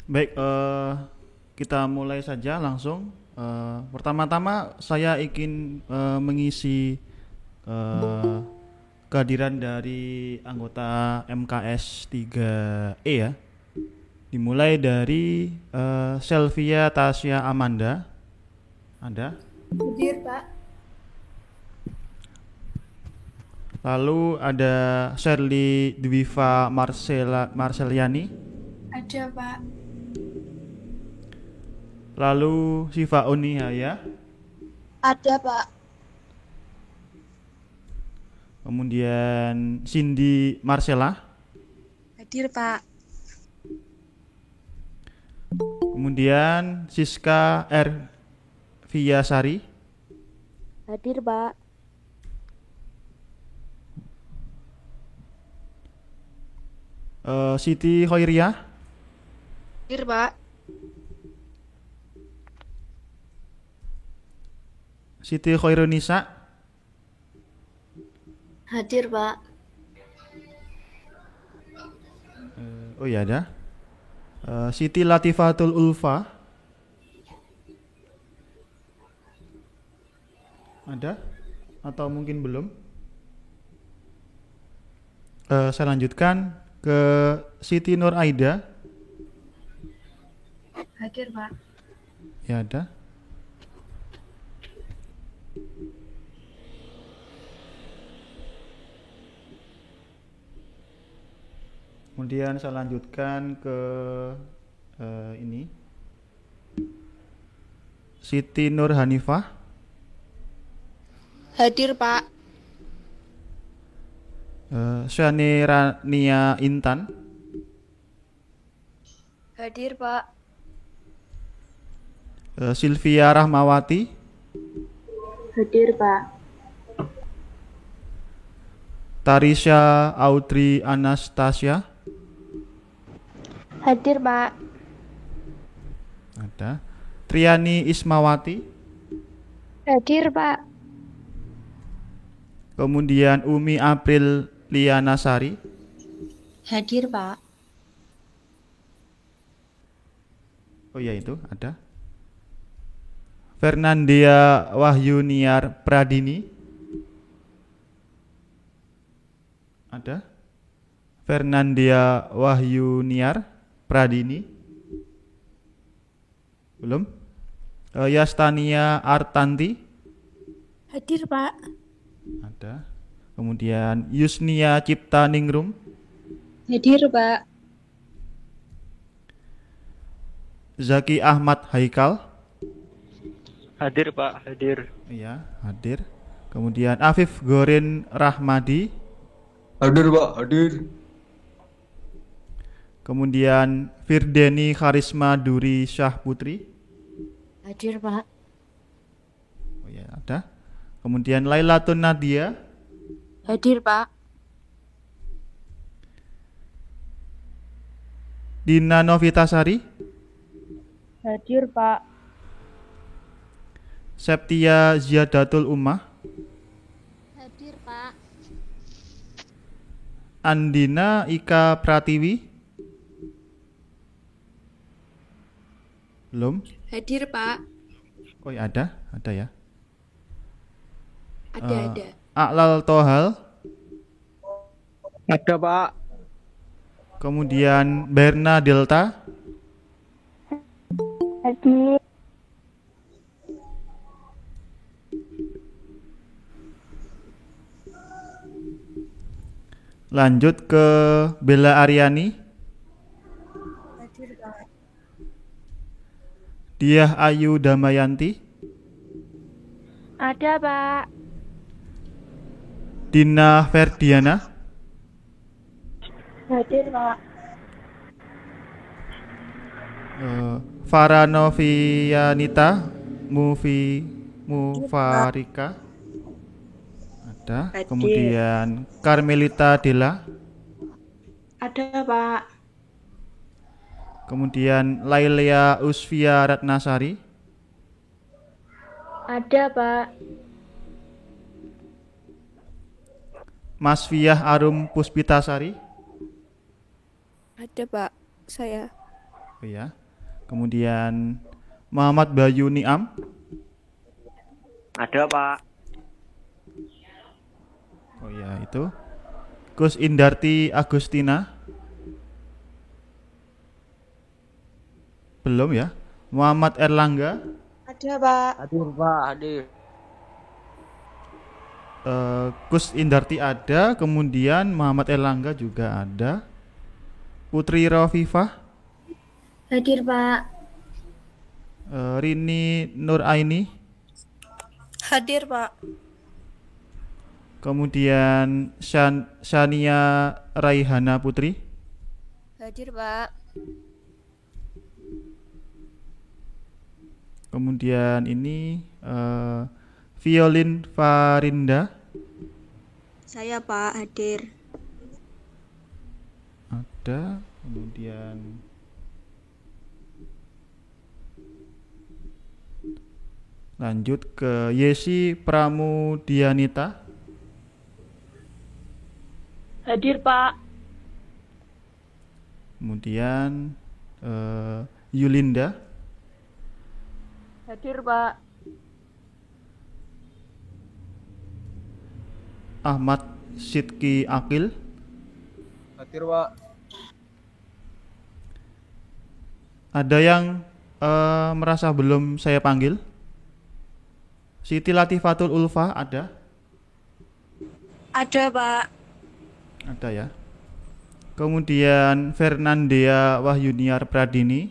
Baik, kita mulai saja langsung. Pertama-tama saya ingin mengisi eh, kehadiran dari anggota MKS 3E ya. Dimulai dari Selvia Tasya Amanda. Ada. Hadir, Pak. Lalu ada Shirley Dwiva Marceliani. Ada, Pak. Lalu Siva Onihaya. Ada, Pak. Kemudian Cindy Marcella. Hadir, Pak. Kemudian Siska R. Viyasari. Hadir, Pak. Siti Khoiriah. Hadir, Pak. Siti Khairunisa. Hadir, Pak. Oh iya ada. Siti Latifatul Ulfa. Ada? Atau mungkin belum? Saya lanjutkan ke Siti Nur Aida. Hadir, Pak. Ya ada. Kemudian saya lanjutkan ke ini Siti Nur Hanifah. Hadir, Pak. Syani Rania Intan. Hadir, Pak. Sylvia Rahmawati. Hadir, Pak. Tarisha Audrey Anastasia. Hadir, Pak. Ada. Triani Ismawati. Hadir, Pak. Kemudian Umi April Lianasari. Hadir, Pak. Oh iya itu ada. Fernandia Wahyuniar Pradini. Ada. Fernandia Wahyuniar Pradini. Belum. Yastania Artanti. Hadir, Pak. Ada. Kemudian Yusnia Cipta Ningrum. Hadir, Pak. Zaki Ahmad Haikal. Hadir Pak, hadir. Iya, hadir. Kemudian Afif Gorin Rahmadi. Hadir Pak, hadir. Kemudian Firdeni Karisma Duri Syah Putri. Hadir, Pak. Oh ya, ada. Kemudian Lailatun Nadia. Hadir, Pak. Dina Novitasari. Hadir, Pak. Septia Ziyadatul Ummah. Hadir, Pak. Andina Ika Pratiwi. Belum. Hadir, Pak. Oh ya, ada ya. Ada. Aklal Tohal. Ada Pak. Kemudian Berna Delta. Hadir. Lanjut ke Bella Aryani. Hadir, Pak. Diah Ayu Damayanti. Ada, Pak. Dina Ferdiana. Hadir, Pak. Farah Novianita Mufarika. Ada. Hadir. Kemudian Carmelita Della. Ada, Pak. Kemudian Lailia Usfia Ratnasari. Ada, Pak. Mas Fiyah Arum Puspitasari. Ada, Pak. Saya. Oh ya. Kemudian Muhammad Bayu Niam. Ada, Pak. Oh ya, itu. Gus Indarti Agustina. Belum ya. Muhammad Erlangga. Ada, Pak. Hadir, Pak. Hadir. Gus Indarti ada, kemudian Muhammad Erlangga juga ada. Putri Rafifah, Hadir, Pak. Rini Nuraini, Hadir, Pak. kemudian Shania Raihana Putri, Hadir, Pak. kemudian ini Violin Farinda Saya, Pak, hadir. ada, kemudian lanjut ke Yesi Pramudianita. Hadir, Pak. Kemudian Yulinda, Hadir, Pak. Ahmad Sidki Akil, Hadir, Pak. ada yang merasa belum saya panggil? Siti Latifatul Ulfa ada? Ada, Pak. Ada ya. Kemudian Fernandea Wahyuniar Pradini.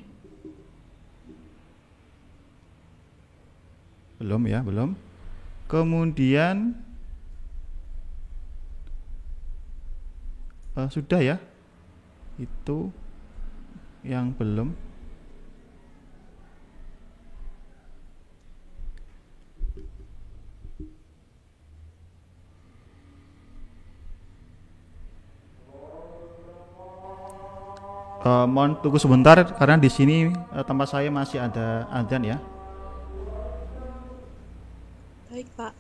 Belum ya, belum. Kemudian sudah ya. Itu yang belum. Mohon tunggu sebentar karena di sini tempat saya masih ada adzan ya. Baik, Pak.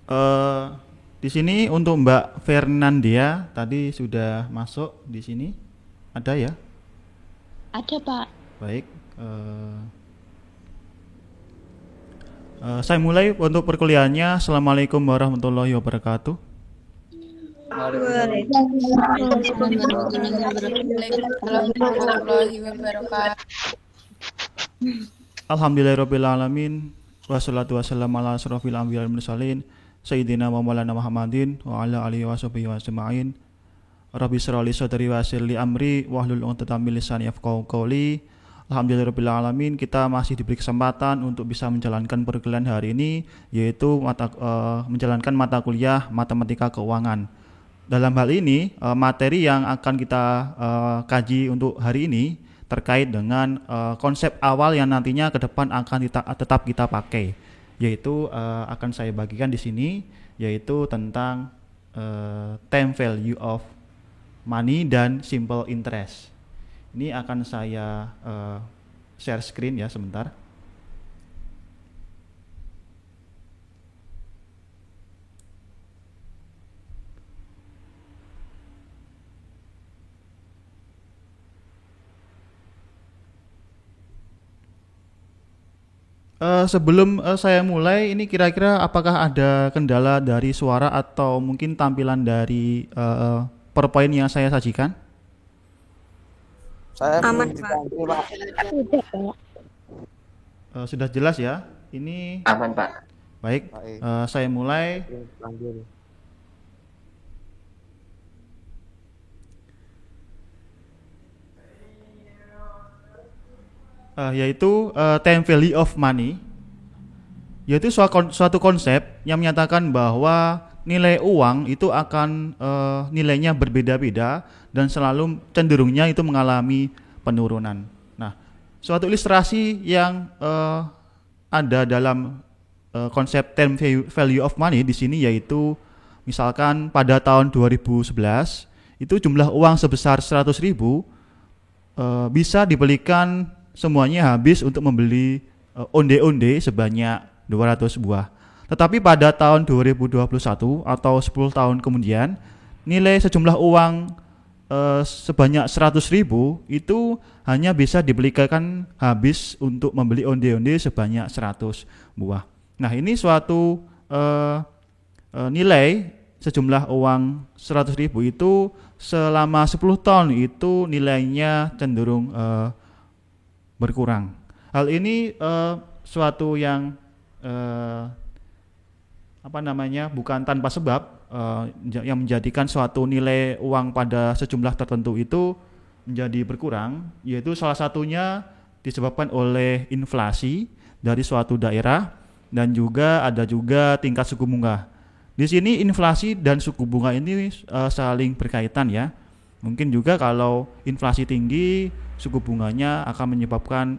Eh, di sini untuk Mbak Fernandia tadi sudah masuk di sini. Ada ya? Ada, Pak. Baik. Saya mulai untuk perkuliahannya. Assalamualaikum warahmatullahi wabarakatuh. Warahmatullahi wabarakatuh. Alhamdulillahirrabbilalamin. Wassalatu wassalamu ala asrofil anbiya wal mursalin Sayyidina wa maulana Muhammadin wa ala alihi wa sahbihi wa ajma'in. Rabbi shrah li sadri wa yassir li amri wahlul 'uqdatam min lisani yafqahu qawli. Alhamdulillahirrabbilalamin. Kita masih diberi kesempatan untuk bisa menjalankan perkuliahan hari ini, yaitu menjalankan mata kuliah matematika keuangan. Dalam hal ini materi yang akan kita kaji untuk hari ini terkait dengan konsep awal yang nantinya ke depan akan tetap kita pakai, yaitu akan saya bagikan di sini, yaitu tentang time value of money dan simple interest. Ini akan saya share screen ya sebentar. Sebelum saya mulai, ini kira-kira apakah ada kendala dari suara atau mungkin tampilan dari PowerPoint yang saya sajikan? Saya Aman, belum Pak. dibantu, Pak. Sudah jelas ya? Ini Aman, Pak. baik. Baik. Saya mulai. Yaitu time value of money, yaitu suatu konsep yang menyatakan bahwa nilai uang itu akan nilainya berbeda-beda dan selalu cenderungnya itu mengalami penurunan. Nah, suatu ilustrasi yang ada dalam konsep time value of money di sini, yaitu misalkan pada tahun 2011 itu jumlah uang sebesar 100.000 bisa dibelikan semuanya habis untuk membeli onde-onde sebanyak 200 buah. Tetapi pada tahun 2021 atau 10 tahun kemudian, nilai sejumlah uang sebanyak 100.000 itu hanya bisa dibelikan habis untuk membeli onde-onde sebanyak 100 buah. Nah, ini suatu nilai sejumlah uang 100.000 itu selama 10 tahun itu nilainya cenderung berkurang. Hal ini suatu yang bukan tanpa sebab, yang menjadikan suatu nilai uang pada sejumlah tertentu itu menjadi berkurang, yaitu salah satunya disebabkan oleh inflasi dari suatu daerah dan juga ada tingkat suku bunga. Di sini inflasi dan suku bunga ini saling berkaitan ya. Mungkin juga kalau inflasi tinggi, suku bunganya akan menyebabkan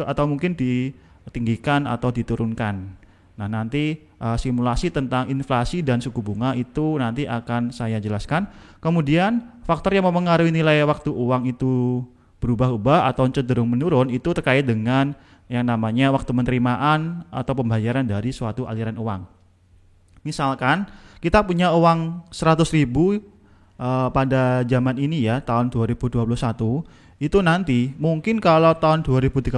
atau mungkin ditinggikan atau diturunkan. Nah, nanti simulasi tentang inflasi dan suku bunga itu nanti akan saya jelaskan. Kemudian faktor yang mempengaruhi nilai waktu uang itu berubah-ubah atau cenderung menurun itu terkait dengan yang namanya waktu penerimaan atau pembayaran dari suatu aliran uang. Misalkan kita punya uang 100.000 pada zaman ini ya, tahun 2021, itu nanti mungkin kalau tahun 2031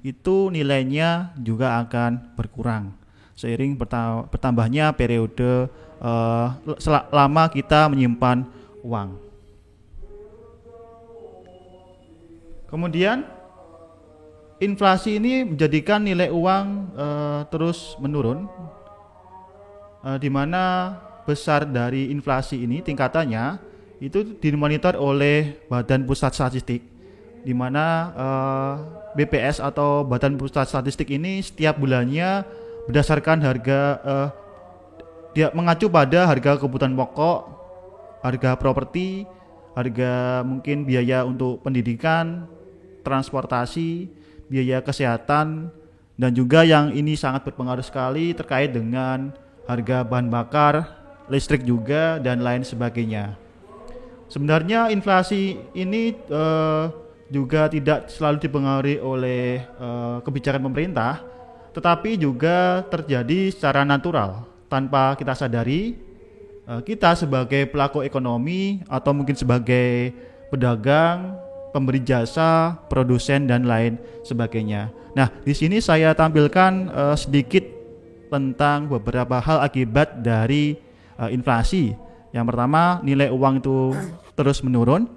itu nilainya juga akan berkurang seiring bertambahnya periode lama kita menyimpan uang. Kemudian inflasi ini menjadikan nilai uang terus menurun, di mana besar dari inflasi ini tingkatannya itu dimonitor oleh Badan Pusat Statistik, di mana BPS atau Badan Pusat Statistik ini setiap bulannya berdasarkan harga dia mengacu pada harga kebutuhan pokok, harga properti, harga mungkin biaya untuk pendidikan, transportasi, biaya kesehatan, dan juga yang ini sangat berpengaruh sekali terkait dengan harga bahan bakar, listrik juga, dan lain sebagainya. Sebenarnya inflasi ini juga tidak selalu dipengaruhi oleh kebijakan pemerintah, tetapi juga terjadi secara natural tanpa kita sadari, kita sebagai pelaku ekonomi atau mungkin sebagai pedagang, pemberi jasa, produsen dan lain sebagainya. Nah, di sini saya tampilkan sedikit tentang beberapa hal akibat dari inflasi. Yang pertama, nilai uang itu terus menurun.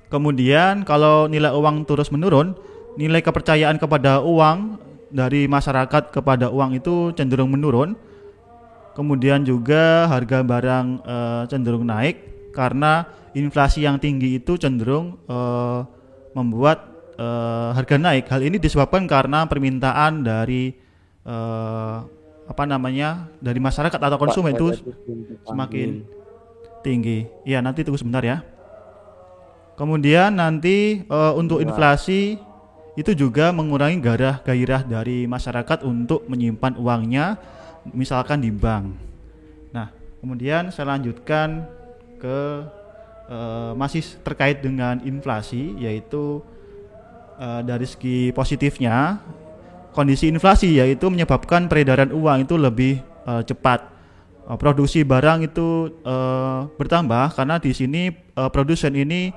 Kemudian kalau nilai uang terus menurun, nilai kepercayaan kepada uang dari masyarakat kepada uang itu cenderung menurun. Kemudian juga harga barang cenderung naik karena inflasi yang tinggi itu cenderung membuat harga naik. Hal ini disebabkan karena permintaan dari dari masyarakat atau konsumen itu semakin tinggi. Ya, nanti tunggu sebentar ya. Kemudian nanti untuk inflasi itu juga mengurangi gairah dari masyarakat untuk menyimpan uangnya, misalkan di bank. Nah, kemudian saya lanjutkan ke masih terkait dengan inflasi, yaitu dari segi positifnya, kondisi inflasi yaitu menyebabkan peredaran uang itu lebih cepat. Produksi barang itu bertambah karena di sini produsen ini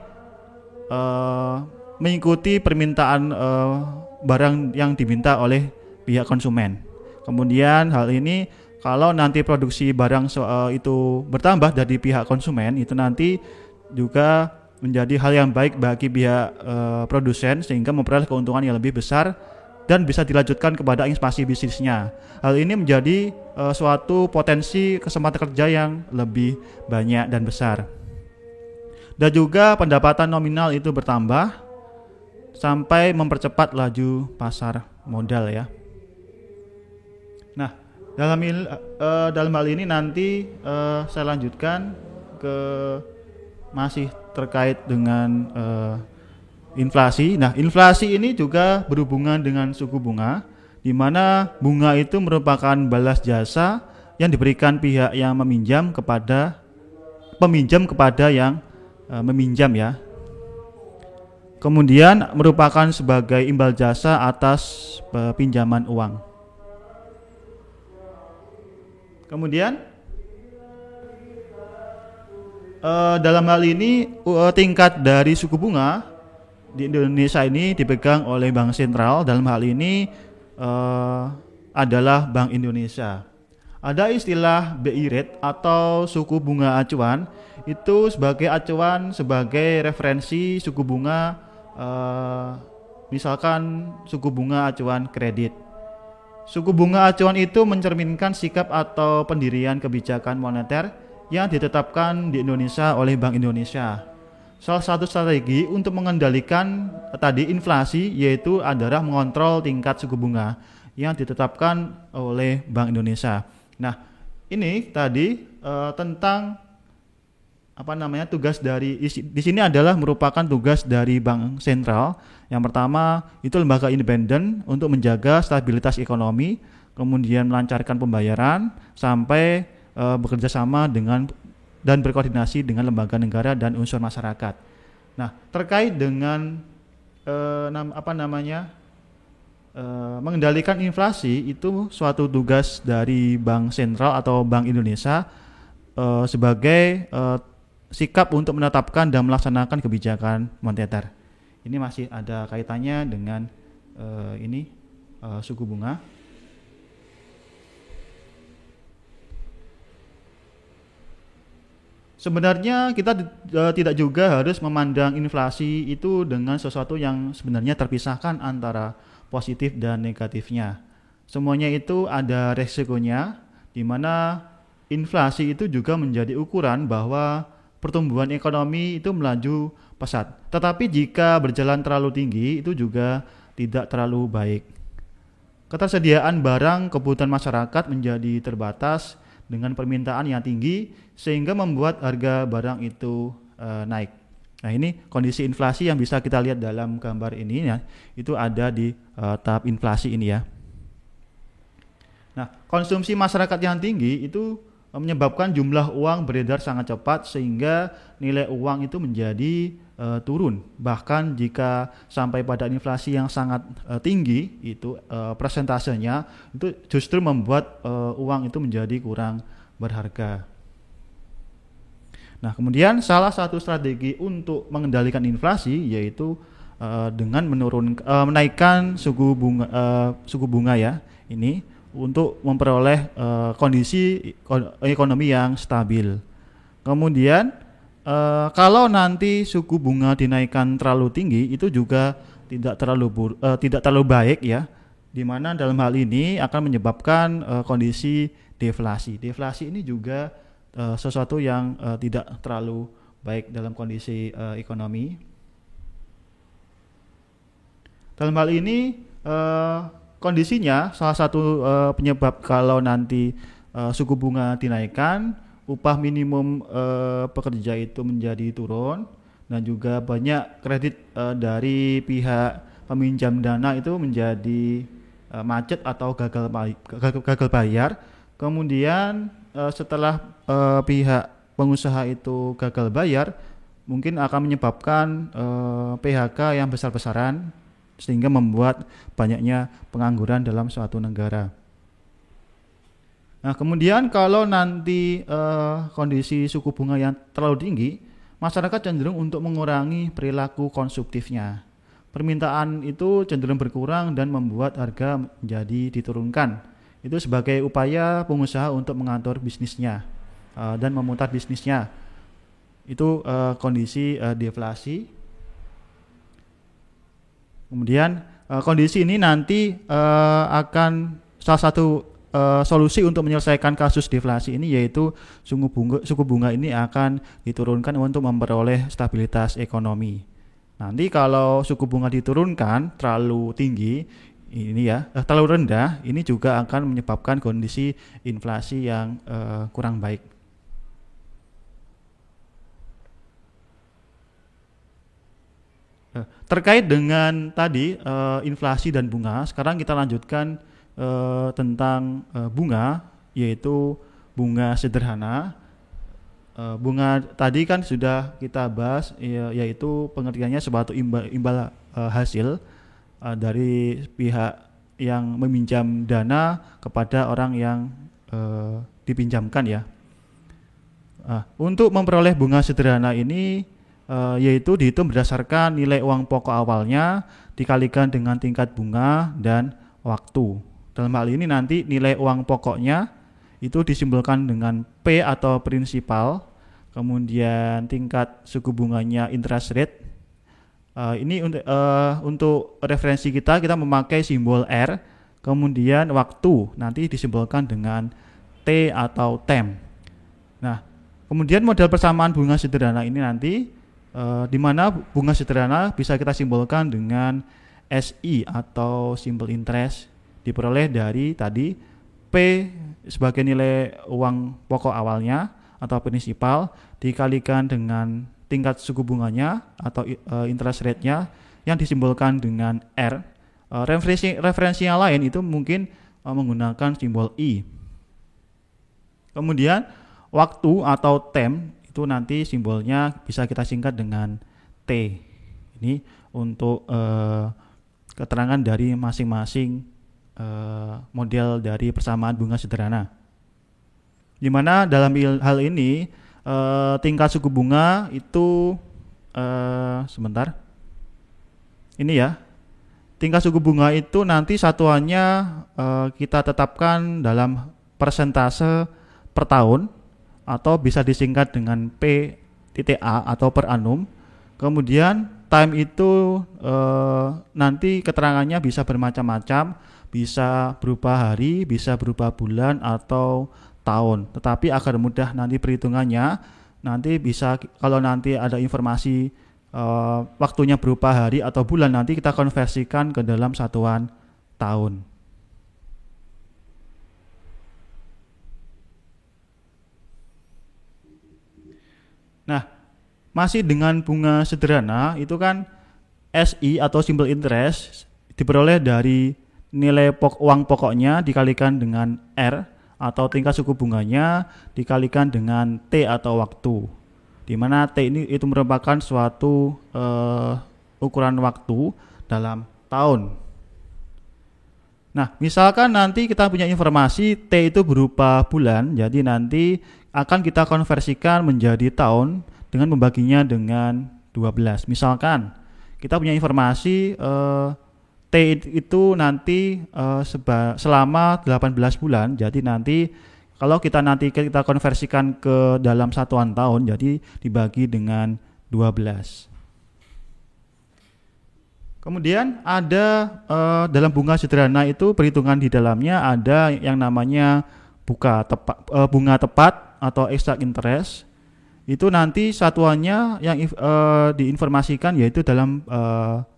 mengikuti permintaan barang yang diminta oleh pihak konsumen. Kemudian hal ini kalau nanti produksi barang itu bertambah dari pihak konsumen, itu nanti juga menjadi hal yang baik bagi pihak produsen sehingga memperoleh keuntungan yang lebih besar dan bisa dilanjutkan kepada ekspansi bisnisnya. Hal ini menjadi suatu potensi kesempatan kerja yang lebih banyak dan besar. Dan juga pendapatan nominal itu bertambah sampai mempercepat laju pasar modal ya. Nah, dalam hal ini nanti saya lanjutkan ke masih terkait dengan inflasi. Nah, inflasi ini juga berhubungan dengan suku bunga, di mana bunga itu merupakan balas jasa yang diberikan pihak yang meminjam kepada peminjam kepada yang meminjam ya. Kemudian merupakan sebagai imbal jasa atas pinjaman uang. Kemudian dalam hal ini tingkat dari suku bunga di Indonesia ini dipegang oleh Bank Sentral. Dalam hal ini adalah Bank Indonesia. Ada istilah BI rate atau suku bunga acuan, itu sebagai acuan sebagai referensi suku bunga, misalkan suku bunga acuan kredit. Suku bunga acuan itu mencerminkan sikap atau pendirian kebijakan moneter yang ditetapkan di Indonesia oleh Bank Indonesia. Salah satu strategi untuk mengendalikan tadi inflasi yaitu adalah mengontrol tingkat suku bunga yang ditetapkan oleh Bank Indonesia. Nah, ini tadi tentang tugas dari di sini adalah merupakan tugas dari Bank Sentral. Yang pertama itu lembaga independen untuk menjaga stabilitas ekonomi, kemudian melancarkan pembayaran sampai bekerja sama dengan dan berkoordinasi dengan lembaga negara dan unsur masyarakat. Nah, terkait dengan mengendalikan inflasi itu suatu tugas dari Bank Sentral atau Bank Indonesia sebagai sikap untuk menetapkan dan melaksanakan kebijakan moneter. Ini masih ada kaitannya dengan suku bunga. Sebenarnya kita tidak juga harus memandang inflasi itu dengan sesuatu yang sebenarnya terpisahkan antara positif dan negatifnya. Semuanya itu ada resikonya, di mana inflasi itu juga menjadi ukuran bahwa pertumbuhan ekonomi itu melaju pesat. Tetapi jika berjalan terlalu tinggi itu juga tidak terlalu baik. Ketersediaan barang kebutuhan masyarakat menjadi terbatas dengan permintaan yang tinggi sehingga membuat harga barang itu naik. Nah, ini kondisi inflasi yang bisa kita lihat dalam gambar ini ya. Itu ada di tahap inflasi ini ya. Nah, konsumsi masyarakat yang tinggi itu menyebabkan jumlah uang beredar sangat cepat sehingga nilai uang itu menjadi turun. Bahkan jika sampai pada inflasi yang sangat tinggi, itu persentasenya itu justru membuat uang itu menjadi kurang berharga. Nah, kemudian salah satu strategi untuk mengendalikan inflasi yaitu dengan menaikkan suku bunga ya ini untuk memperoleh kondisi ekonomi yang stabil. Kemudian kalau nanti suku bunga dinaikkan terlalu tinggi itu juga tidak terlalu baik ya, di mana dalam hal ini akan menyebabkan kondisi deflasi. Deflasi ini juga sesuatu yang tidak terlalu baik dalam kondisi ekonomi. Dalam hal ini kondisinya salah satu penyebab kalau nanti suku bunga dinaikkan, upah minimum pekerja itu menjadi turun dan juga banyak kredit dari pihak peminjam dana itu menjadi macet atau gagal bayar. Kemudian setelah pihak pengusaha itu gagal bayar, mungkin akan menyebabkan PHK yang besar-besaran sehingga membuat banyaknya pengangguran dalam suatu negara. Nah, kemudian kalau nanti kondisi suku bunga yang terlalu tinggi, masyarakat cenderung untuk mengurangi perilaku konsumtifnya. Permintaan itu cenderung berkurang dan membuat harga menjadi diturunkan. Itu sebagai upaya pengusaha untuk mengatur bisnisnya dan memutar bisnisnya. Itu kondisi deflasi. Kemudian kondisi ini nanti akan salah satu solusi untuk menyelesaikan kasus deflasi ini yaitu suku bunga ini akan diturunkan untuk memperoleh stabilitas ekonomi. Nanti kalau suku bunga diturunkan terlalu tinggi ini ya, terlalu rendah, ini juga akan menyebabkan kondisi inflasi yang kurang baik. Terkait dengan tadi inflasi dan bunga, sekarang kita lanjutkan tentang bunga, yaitu bunga sederhana. Bunga tadi kan sudah kita bahas, yaitu pengertiannya suatu imbal hasil dari pihak yang meminjam dana kepada orang yang dipinjamkan ya. Untuk memperoleh bunga sederhana ini yaitu dihitung berdasarkan nilai uang pokok awalnya dikalikan dengan tingkat bunga dan waktu. Dalam hal ini nanti nilai uang pokoknya itu disimbolkan dengan P atau prinsipal, kemudian tingkat suku bunganya interest rate. Ini untuk referensi kita memakai simbol R, kemudian waktu nanti disimbolkan dengan T atau tem. Nah, kemudian model persamaan bunga sederhana ini nanti di mana bunga sederhana bisa kita simbolkan dengan SI atau simple interest, diperoleh dari tadi P sebagai nilai uang pokok awalnya atau prinsipal dikalikan dengan tingkat suku bunganya atau interest rate-nya yang disimbolkan dengan R. Referensi yang lain itu mungkin menggunakan simbol I. Kemudian waktu atau tem itu nanti simbolnya bisa kita singkat dengan T. Ini untuk keterangan dari masing-masing model dari persamaan bunga sederhana. Di mana dalam hal ini tingkat suku bunga itu sebentar. Ini ya. Tingkat suku bunga itu nanti satuannya kita tetapkan dalam persentase per tahun atau bisa disingkat dengan P.A atau per annum. Kemudian time itu nanti keterangannya bisa bermacam-macam, bisa berupa hari, bisa berupa bulan atau tahun. Tetapi agar mudah nanti perhitungannya, nanti bisa kalau nanti ada informasi waktunya berupa hari atau bulan, nanti kita konversikan ke dalam satuan tahun. Nah, masih dengan bunga sederhana itu kan SI atau simple interest diperoleh dari nilai uang pokoknya dikalikan dengan R atau tingkat suku bunganya dikalikan dengan T atau waktu, di mana T ini itu merupakan suatu ukuran waktu dalam tahun. Nah, misalkan nanti kita punya informasi T itu berupa bulan, jadi nanti akan kita konversikan menjadi tahun dengan membaginya dengan 12. Misalkan kita punya informasi T itu nanti selama 18 bulan, jadi nanti kalau kita konversikan ke dalam satuan tahun, jadi dibagi dengan 12. Kemudian ada dalam bunga sederhana itu perhitungan di dalamnya ada yang namanya bunga tepat atau exact interest. Itu nanti satuannya yang diinformasikan yaitu dalam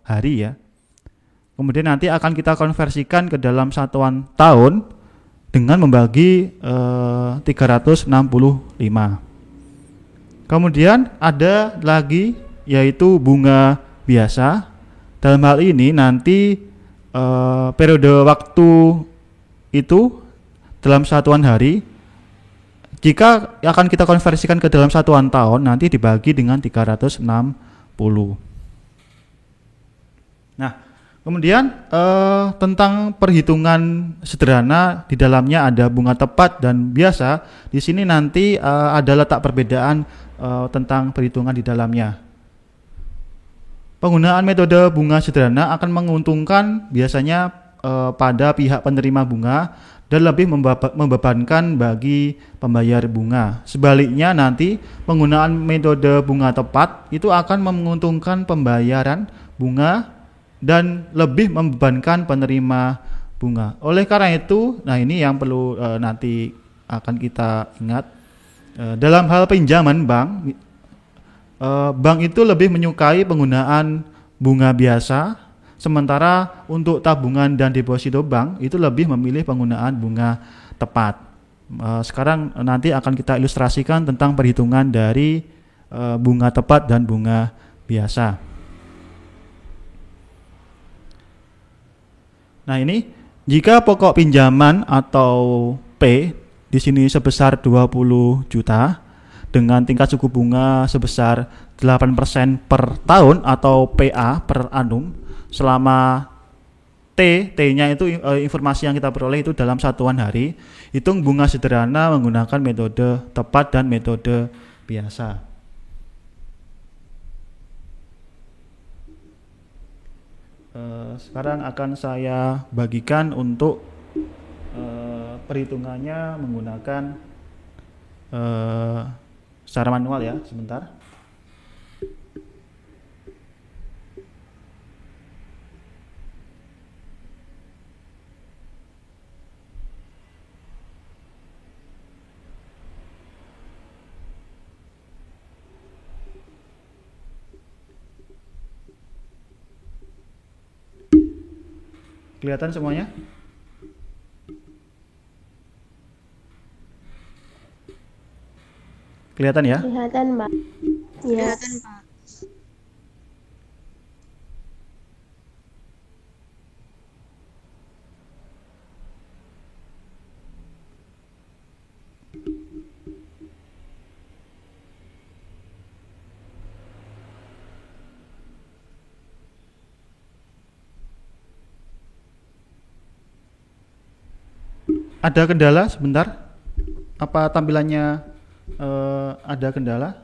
hari ya. Kemudian nanti akan kita konversikan ke dalam satuan tahun dengan membagi 365. Kemudian ada lagi yaitu bunga biasa. Dalam hal ini nanti periode waktu itu dalam satuan hari, jika akan kita konversikan ke dalam satuan tahun, nanti dibagi dengan 360. Nah, kemudian tentang perhitungan sederhana, di dalamnya ada bunga tepat dan biasa. Di sini nanti ada letak perbedaan tentang perhitungan di dalamnya. Penggunaan metode bunga sederhana akan menguntungkan biasanya pada pihak penerima bunga dan lebih membebankan bagi pembayar bunga. Sebaliknya nanti penggunaan metode bunga tepat itu akan menguntungkan pembayaran bunga dan lebih membebankan penerima bunga. Oleh karena itu, nah ini yang perlu nanti akan kita ingat. Dalam hal pinjaman bank, bank itu lebih menyukai penggunaan bunga biasa, sementara untuk tabungan dan deposito bank itu lebih memilih penggunaan bunga tepat. Sekarang nanti akan kita ilustrasikan tentang perhitungan dari bunga tepat dan bunga biasa. Nah ini, jika pokok pinjaman atau P di sini sebesar 20 juta, dengan tingkat suku bunga sebesar 8% per tahun atau PA per annum selama T-nya itu informasi yang kita peroleh itu dalam satuan hari. Hitung bunga sederhana menggunakan metode tepat dan metode biasa. Sekarang akan saya bagikan untuk perhitungannya menggunakan secara manual ya, sebentar. Kelihatan semuanya? Kelihatan ya? Kelihatan, Mbak. Iya. Kelihatan, Pak. Ada kendala sebentar? Apa tampilannya ada kendala?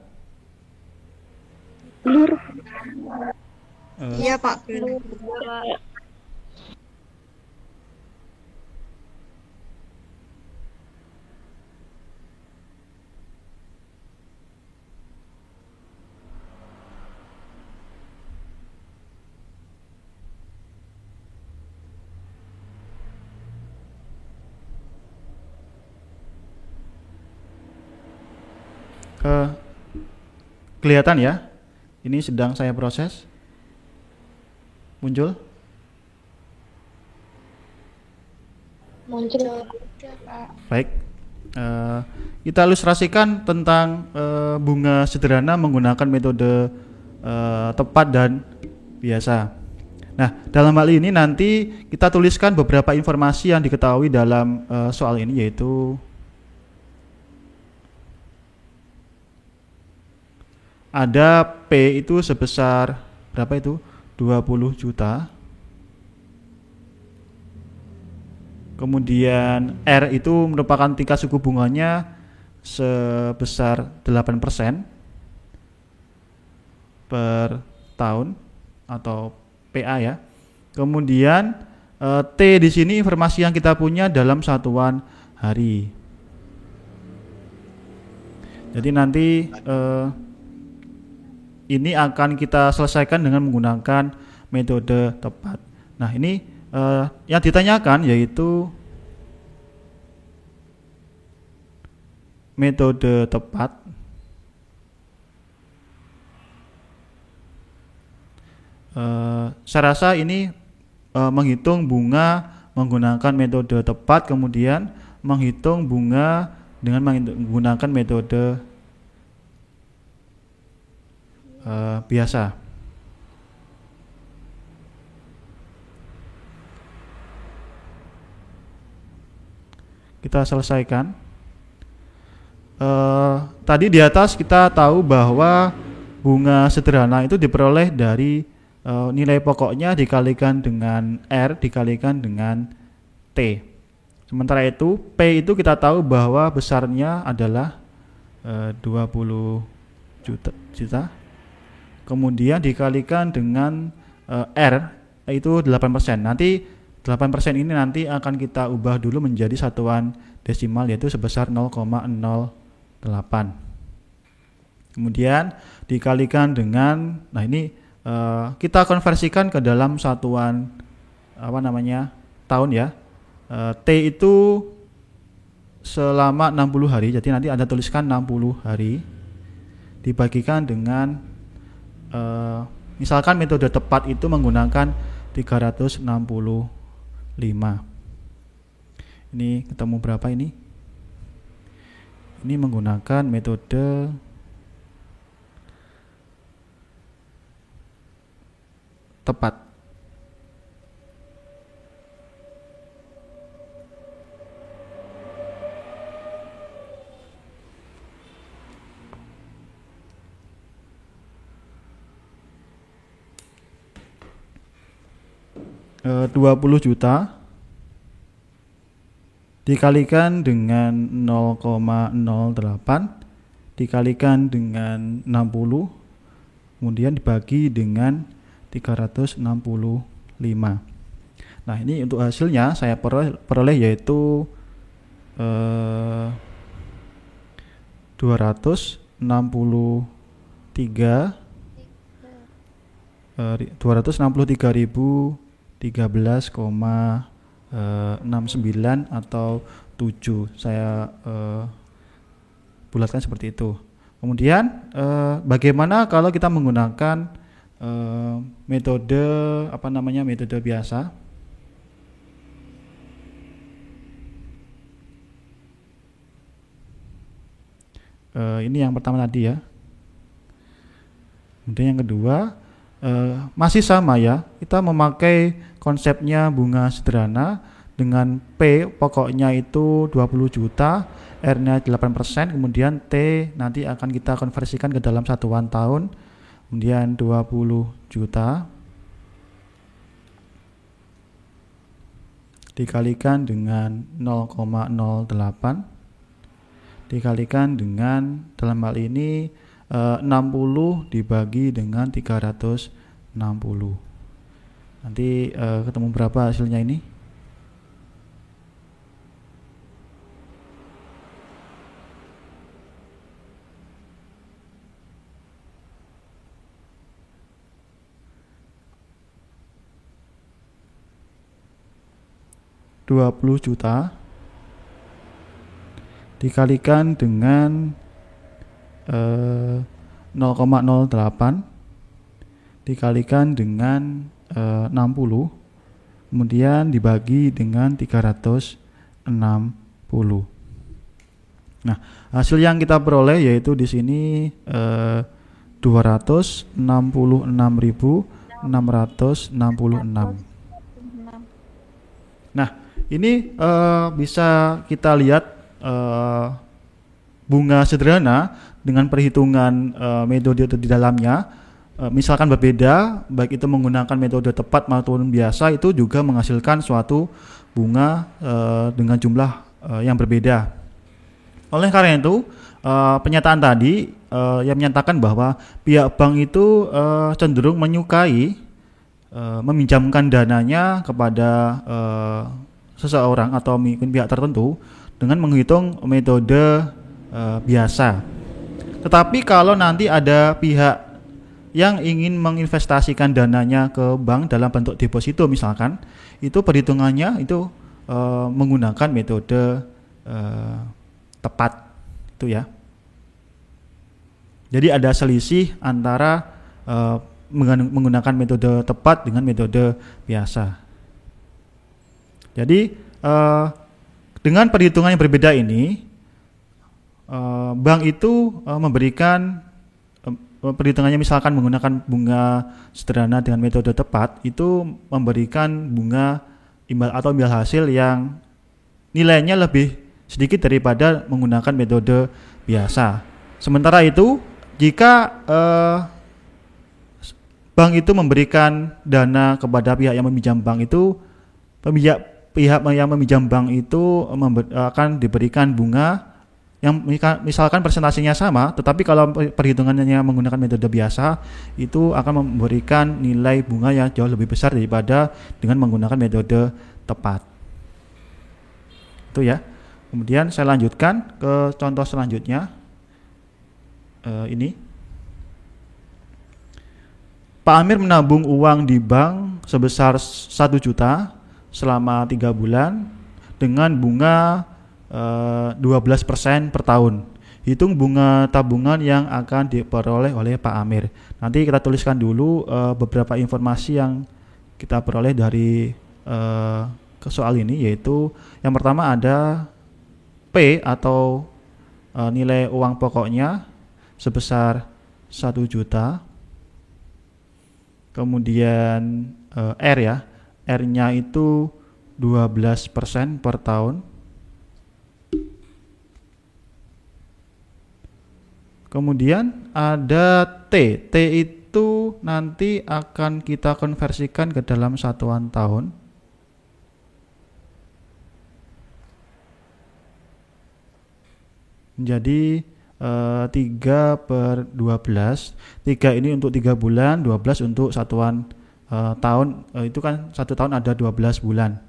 Blur. Iya, Pak. Kelihatan ya? Ini sedang saya proses. Muncul? Muncul. Baik. Kita ilustrasikan tentang bunga sederhana menggunakan metode tepat dan biasa. Nah, dalam hal ini nanti kita tuliskan beberapa informasi yang diketahui dalam soal ini, yaitu ada P itu sebesar berapa itu? 20 juta. Kemudian R itu merupakan tingkat suku bunganya sebesar 8% per tahun atau PA ya. Kemudian T di sini informasi yang kita punya dalam satuan hari. Jadi nanti ini akan kita selesaikan dengan menggunakan metode tepat. Nah, ini yang ditanyakan yaitu metode tepat. Saya rasa ini menghitung bunga menggunakan metode tepat, kemudian menghitung bunga dengan menggunakan metode biasa. Kita selesaikan. Tadi di atas kita tahu bahwa bunga sederhana itu diperoleh dari nilai pokoknya dikalikan dengan R dikalikan dengan T. Sementara itu P itu kita tahu bahwa besarnya adalah 20 juta. Kemudian dikalikan dengan R itu 8%. Nanti 8% ini nanti akan kita ubah dulu menjadi satuan desimal, yaitu sebesar 0,08. Kemudian dikalikan dengan, nah ini kita konversikan ke dalam satuan tahun ya. T itu selama 60 hari, jadi nanti Anda tuliskan 60 hari dibagikan dengan misalkan metode tepat itu menggunakan 365. Ini ketemu berapa ini? Ini menggunakan metode tepat. Eh, 20 juta dikalikan dengan 0,08 dikalikan dengan 60 kemudian dibagi dengan 365. Nah, ini untuk hasilnya saya peroleh yaitu 263.013,69 atau 7. Saya bulatkan seperti itu. Kemudian bagaimana kalau kita menggunakan metode metode biasa? Ini yang pertama tadi ya. Kemudian yang kedua masih sama ya, kita memakai konsepnya bunga sederhana dengan P pokoknya itu 20 juta, R-nya 8%, kemudian T nanti akan kita konversikan ke dalam satuan tahun, kemudian 20 juta dikalikan dengan 0,08 dikalikan dengan, dalam hal ini 60 dibagi dengan 360. Nanti ketemu berapa hasilnya ini? $20 juta dikalikan dengan 0,08 dikalikan dengan 60 kemudian dibagi dengan 360. Nah, hasil yang kita peroleh yaitu di sini 266.800 666. Nah, ini bisa kita lihat bunga sederhana dengan perhitungan metode di dalamnya. Misalkan berbeda, baik itu menggunakan metode tepat maupun biasa, itu juga menghasilkan suatu bunga dengan jumlah yang berbeda. Oleh karena itu, pernyataan tadi yang menyatakan bahwa pihak bank itu cenderung menyukai meminjamkan dananya kepada seseorang atau mungkin pihak tertentu dengan menghitung metode biasa. Tetapi kalau nanti ada pihak yang ingin menginvestasikan dananya ke bank dalam bentuk deposito misalkan, itu perhitungannya itu menggunakan metode tepat itu ya. Jadi ada selisih antara menggunakan metode tepat dengan metode biasa. Jadi dengan perhitungan yang berbeda ini, bank itu memberikan perhitungannya misalkan menggunakan bunga sederhana dengan metode tepat, itu memberikan bunga imbal atau imbal hasil yang nilainya lebih sedikit daripada menggunakan metode biasa. Sementara itu, jika bank itu memberikan dana kepada pihak yang meminjam bank itu, pihak yang meminjam bank itu akan diberikan bunga yang misalkan persentasenya sama, tetapi kalau perhitungannya menggunakan metode biasa, itu akan memberikan nilai bunga yang jauh lebih besar daripada dengan menggunakan metode tepat. Itu ya. Kemudian saya lanjutkan ke contoh selanjutnya. Ini. Pak Amir menabung uang di bank sebesar 1 juta selama 3 bulan dengan bunga 12% per tahun. Hitung bunga tabungan yang akan diperoleh oleh Pak Amir. Nanti kita tuliskan dulu beberapa informasi yang kita peroleh dari soal ini, yaitu yang pertama ada P atau nilai uang pokoknya sebesar 1 juta. Kemudian R ya, R-nya itu 12% per tahun. Kemudian ada T. T itu nanti akan kita konversikan ke dalam satuan tahun. Jadi 3/12. 3 ini untuk 3 bulan, 12 untuk satuan tahun. Itu kan 1 tahun ada 12 bulan.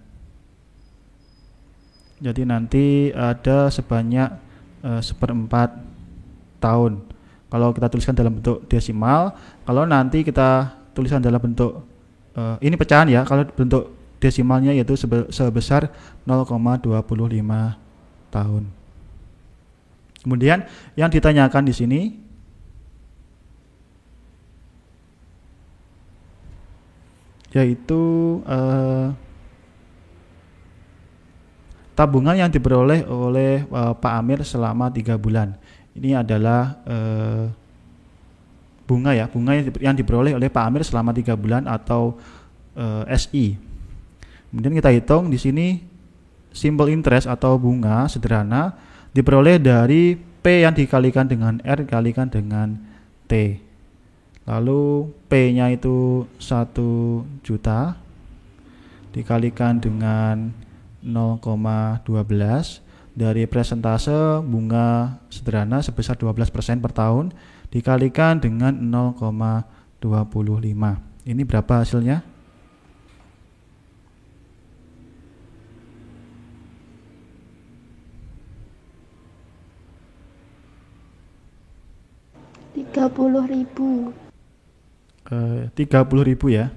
Jadi nanti ada sebanyak 1/4 tahun. Kalau kita tuliskan dalam bentuk desimal, kalau nanti kita tuliskan dalam bentuk ini pecahan ya, kalau bentuk desimalnya yaitu sebesar 0,25 tahun. Kemudian yang ditanyakan di sini yaitu tabungan yang diperoleh oleh Pak Amir selama 3 bulan. Ini adalah bunga ya, bunga yang diperoleh oleh Pak Amir selama 3 bulan atau SI. Kemudian kita hitung di sini simple interest atau bunga sederhana diperoleh dari P yang dikalikan dengan R dikalikan dengan T. Lalu P-nya itu 1 juta dikalikan dengan 0,12 dari persentase bunga sederhana sebesar 12% per tahun dikalikan dengan 0,25. Ini berapa hasilnya? Rp30.000. 30.000 ya.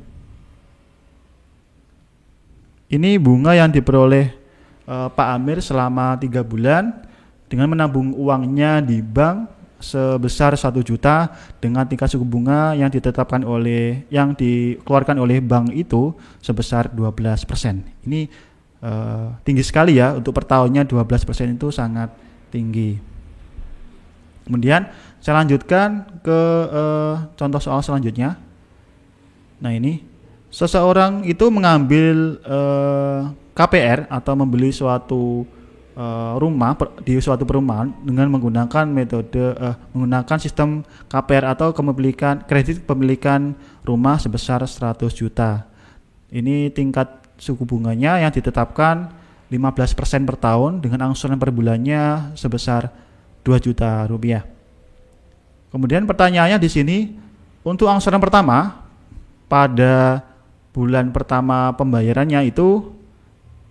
Ini bunga yang diperoleh Pak Amir selama 3 bulan dengan menabung uangnya di bank sebesar 1 juta dengan tingkat suku bunga yang ditetapkan yang dikeluarkan oleh bank itu sebesar 12%. Ini tinggi sekali ya, untuk per tahunnya 12% itu sangat tinggi. Kemudian saya lanjutkan ke contoh soal selanjutnya. Nah ini seseorang itu mengambil KPR atau membeli suatu rumah di suatu perumahan dengan menggunakan metode menggunakan sistem KPR atau kredit pemilikan rumah sebesar 100 juta. Ini tingkat suku bunganya yang ditetapkan 15% per tahun dengan angsuran per bulannya sebesar 2 juta rupiah. Kemudian pertanyaannya di sini, untuk angsuran pertama pada bulan pertama pembayarannya itu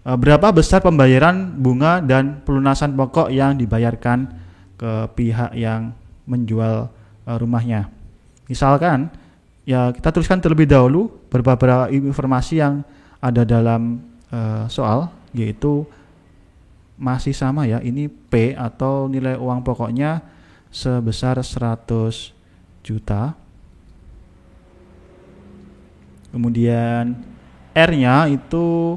berapa besar pembayaran bunga dan pelunasan pokok yang dibayarkan ke pihak yang menjual rumahnya. Misalkan ya kita tuliskan terlebih dahulu beberapa informasi yang ada dalam soal, yaitu masih sama ya, ini P atau nilai uang pokoknya sebesar 100 juta. Kemudian R-nya itu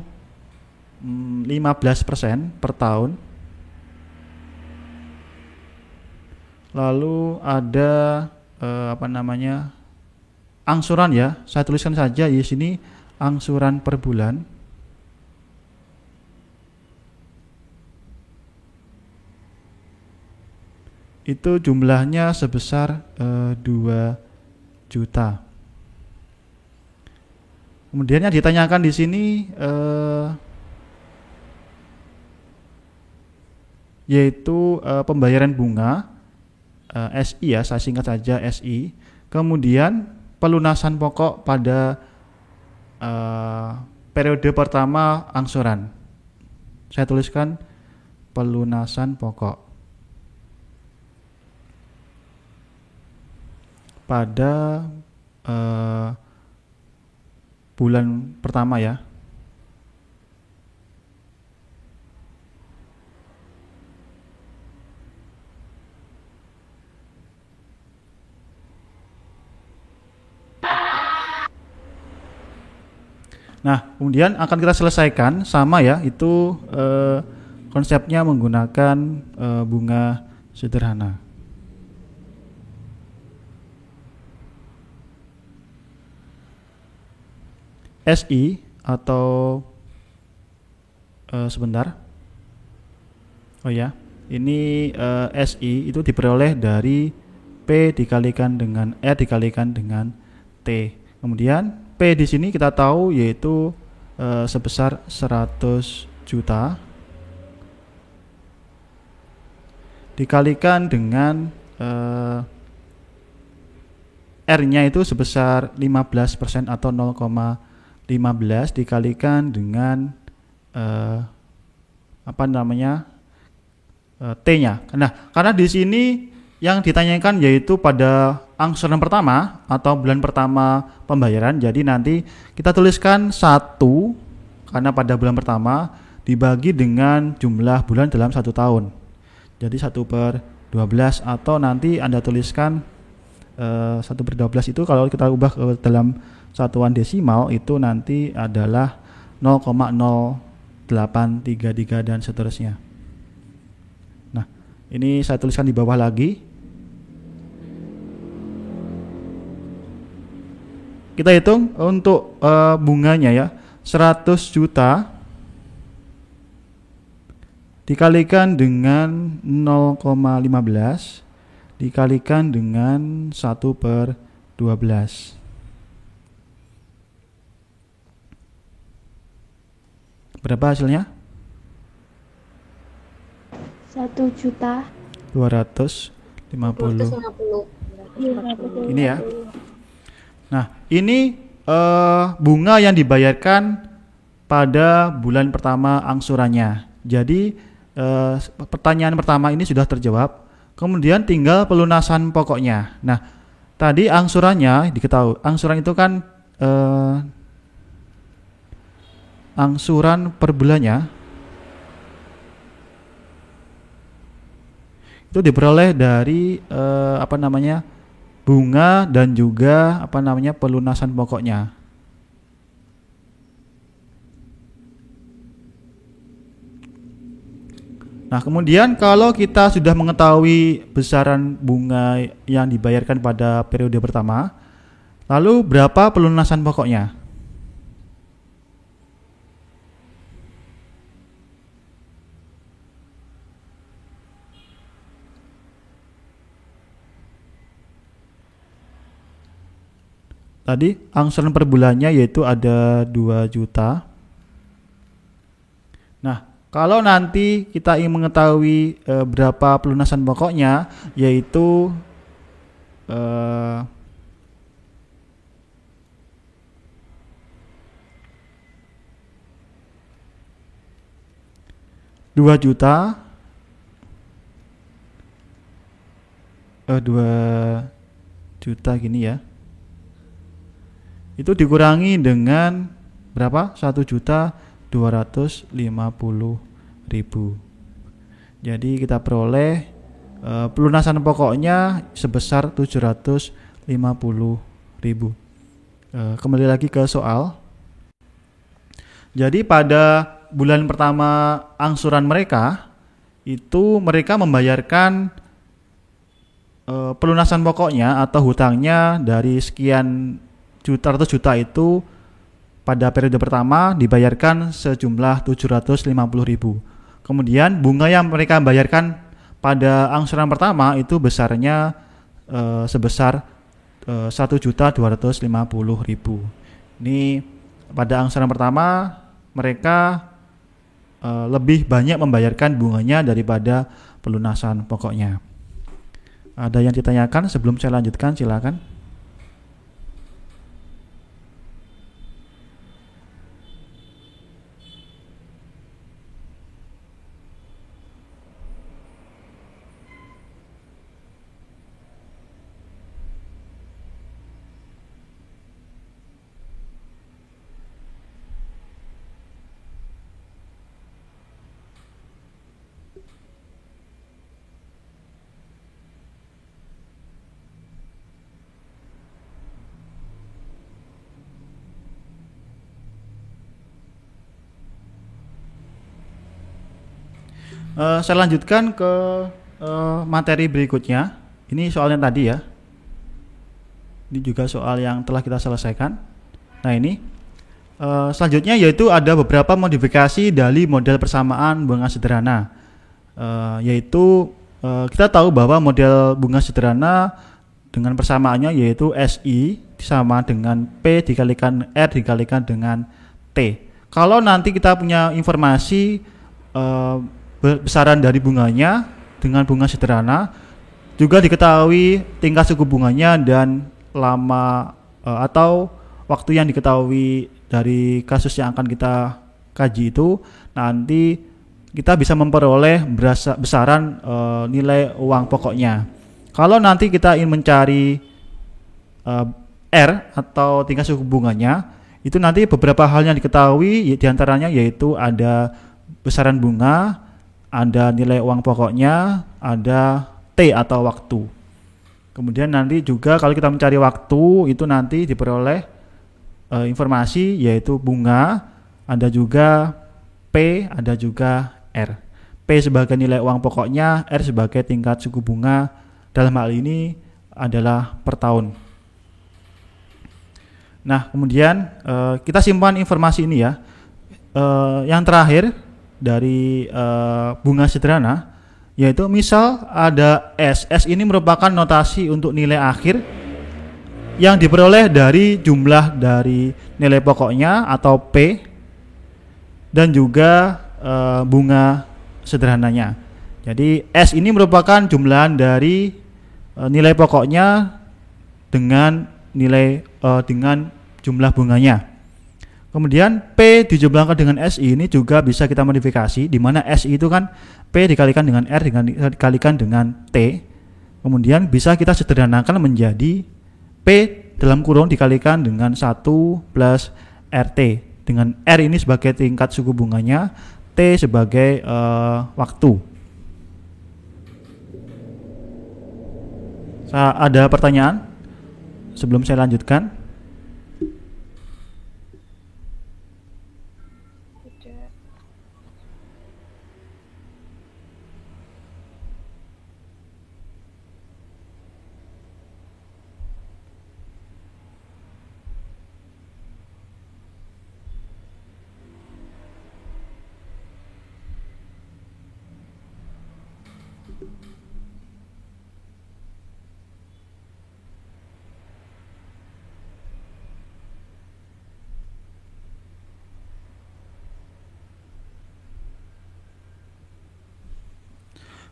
15% per tahun. Lalu ada angsuran ya. Saya tuliskan saja di sini angsuran per bulan. Itu jumlahnya sebesar 2 juta. Kemudian yang ditanyakan di sini yaitu pembayaran bunga SI ya, saya singkat saja SI. Kemudian pelunasan pokok pada periode pertama angsuran. Saya tuliskan pelunasan pokok pada bulan pertama ya. Nah, kemudian akan kita selesaikan sama ya, itu konsepnya menggunakan bunga sederhana. SI atau sebentar. Oh ya, ini SI itu diperoleh dari P dikalikan dengan R dikalikan dengan T. Kemudian P di sini kita tahu yaitu sebesar 100 juta dikalikan dengan R-nya itu sebesar 15% atau 0,15 dikalikan dengan T-nya. Nah, karena di sini yang ditanyakan yaitu pada angsuran pertama atau bulan pertama pembayaran, jadi nanti kita tuliskan 1 karena pada bulan pertama dibagi dengan jumlah bulan dalam 1 tahun. Jadi 1/12 atau nanti Anda tuliskan 1/12 itu kalau kita ubah ke dalam satuan desimal itu nanti adalah 0,0833 dan seterusnya. Nah, ini saya tuliskan di bawah lagi. Kita hitung untuk bunganya ya, 100 juta dikalikan dengan 0,15 dikalikan dengan 1/12. Berapa hasilnya? 1.250.000. Ini ya. Nah, ini bunga yang dibayarkan pada bulan pertama angsurannya. Jadi pertanyaan pertama ini sudah terjawab. Kemudian tinggal pelunasan pokoknya. Nah, tadi angsurannya diketahui. Angsuran itu kan angsuran per bulannya itu diperoleh dari bunga dan juga pelunasan pokoknya. Nah, kemudian kalau kita sudah mengetahui besaran bunga yang dibayarkan pada periode pertama, Lalu berapa pelunasan pokoknya? Tadi angsuran per bulannya yaitu ada 2 juta. Nah, kalau nanti kita ingin mengetahui berapa pelunasan pokoknya, yaitu 2 juta 2 juta gini ya. Itu dikurangi dengan berapa? 1.250.000. Jadi kita peroleh pelunasan pokoknya sebesar 750.000. Kembali lagi ke soal. Jadi pada bulan pertama angsuran mereka itu mereka membayarkan pelunasan pokoknya atau hutangnya dari sekian ratus juta itu pada periode pertama dibayarkan sejumlah 750.000. Kemudian bunga yang mereka bayarkan pada angsuran pertama itu besarnya sebesar 1.250.000. Ini pada angsuran pertama mereka lebih banyak membayarkan bunganya daripada pelunasan pokoknya. Ada yang ditanyakan sebelum saya lanjutkan, silakan. Saya lanjutkan ke materi berikutnya. Ini soalnya tadi ya. Ini juga soal yang telah kita selesaikan. Nah ini selanjutnya yaitu ada beberapa modifikasi dari model persamaan bunga sederhana. Yaitu kita tahu bahwa model bunga sederhana dengan persamaannya yaitu SI sama dengan P dikalikan R dikalikan dengan T. Kalau nanti kita punya informasi besaran dari bunganya dengan bunga sederhana, juga diketahui tingkat suku bunganya dan lama atau waktu yang diketahui dari kasus yang akan kita kaji itu, nanti kita bisa memperoleh besaran nilai uang pokoknya. Kalau nanti kita ingin mencari R atau tingkat suku bunganya, itu nanti beberapa hal yang diketahui diantaranya yaitu ada besaran bunga, ada nilai uang pokoknya, ada T atau waktu. Kemudian nanti juga kalau kita mencari waktu itu nanti diperoleh informasi yaitu bunga, ada juga P, ada juga R. P sebagai nilai uang pokoknya, R sebagai tingkat suku bunga, dalam hal ini adalah per tahun. Nah kemudian kita simpan informasi ini ya. Yang terakhir dari bunga sederhana yaitu misal ada S. S ini merupakan notasi untuk nilai akhir yang diperoleh dari jumlah dari nilai pokoknya atau P dan juga bunga sederhananya. Jadi S ini merupakan jumlahan dari nilai pokoknya dengan nilai dengan jumlah bunganya. Kemudian P dijumlahkan dengan SI ini juga bisa kita modifikasi, di mana SI itu kan P dikalikan dengan R dikalikan dengan T. Kemudian bisa kita sederhanakan menjadi P dalam kurung dikalikan dengan 1 plus RT. Dengan R ini sebagai tingkat suku bunganya, T sebagai waktu. Ada pertanyaan sebelum saya lanjutkan?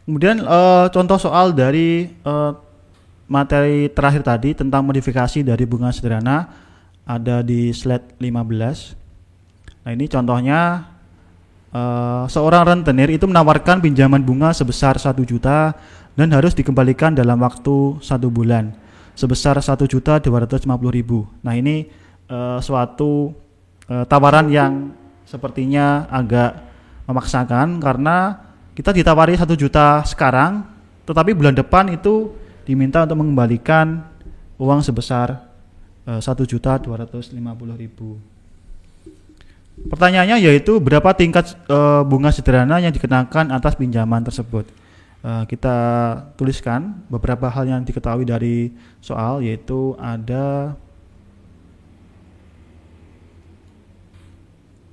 Kemudian contoh soal dari materi terakhir tadi tentang modifikasi dari bunga sederhana ada di slide 15. Nah, ini contohnya seorang rentenir itu menawarkan pinjaman bunga sebesar 1 juta dan harus dikembalikan dalam waktu 1 bulan sebesar 1.250.000. Nah, ini suatu tawaran yang sepertinya agak memaksakan karena kita ditawari 1 juta sekarang, tetapi bulan depan itu diminta untuk mengembalikan uang sebesar 1.250.000. Pertanyaannya yaitu berapa tingkat bunga sederhana yang dikenakan atas pinjaman tersebut. Kita tuliskan beberapa hal yang diketahui dari soal, yaitu ada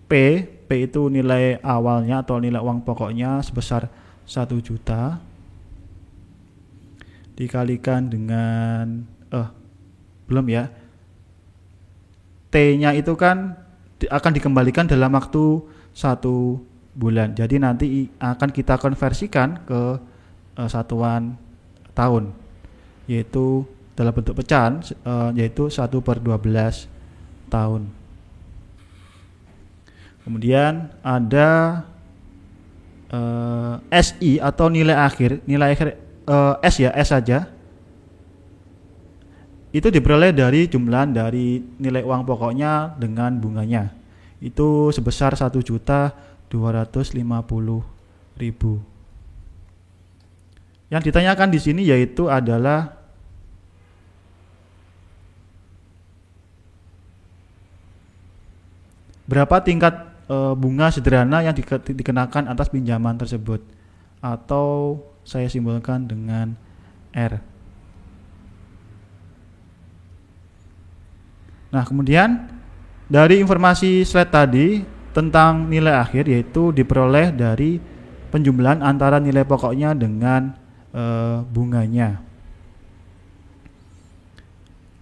P itu nilai awalnya atau nilai uang pokoknya sebesar 1 juta dikalikan dengan belum ya, T-nya itu kan akan dikembalikan dalam waktu 1 bulan. Jadi nanti akan kita konversikan ke satuan tahun, yaitu dalam bentuk pecahan, yaitu 1/12 tahun. Kemudian ada SI atau nilai akhir S ya, S saja. Itu diperoleh dari jumlah dari nilai uang pokoknya dengan bunganya. Itu sebesar 1.250.000. Yang ditanyakan di sini yaitu adalah berapa tingkat bunga sederhana yang dikenakan atas pinjaman tersebut, atau saya simbolkan dengan R. Nah, kemudian dari informasi slide tadi tentang nilai akhir, yaitu diperoleh dari penjumlahan antara nilai pokoknya dengan bunganya.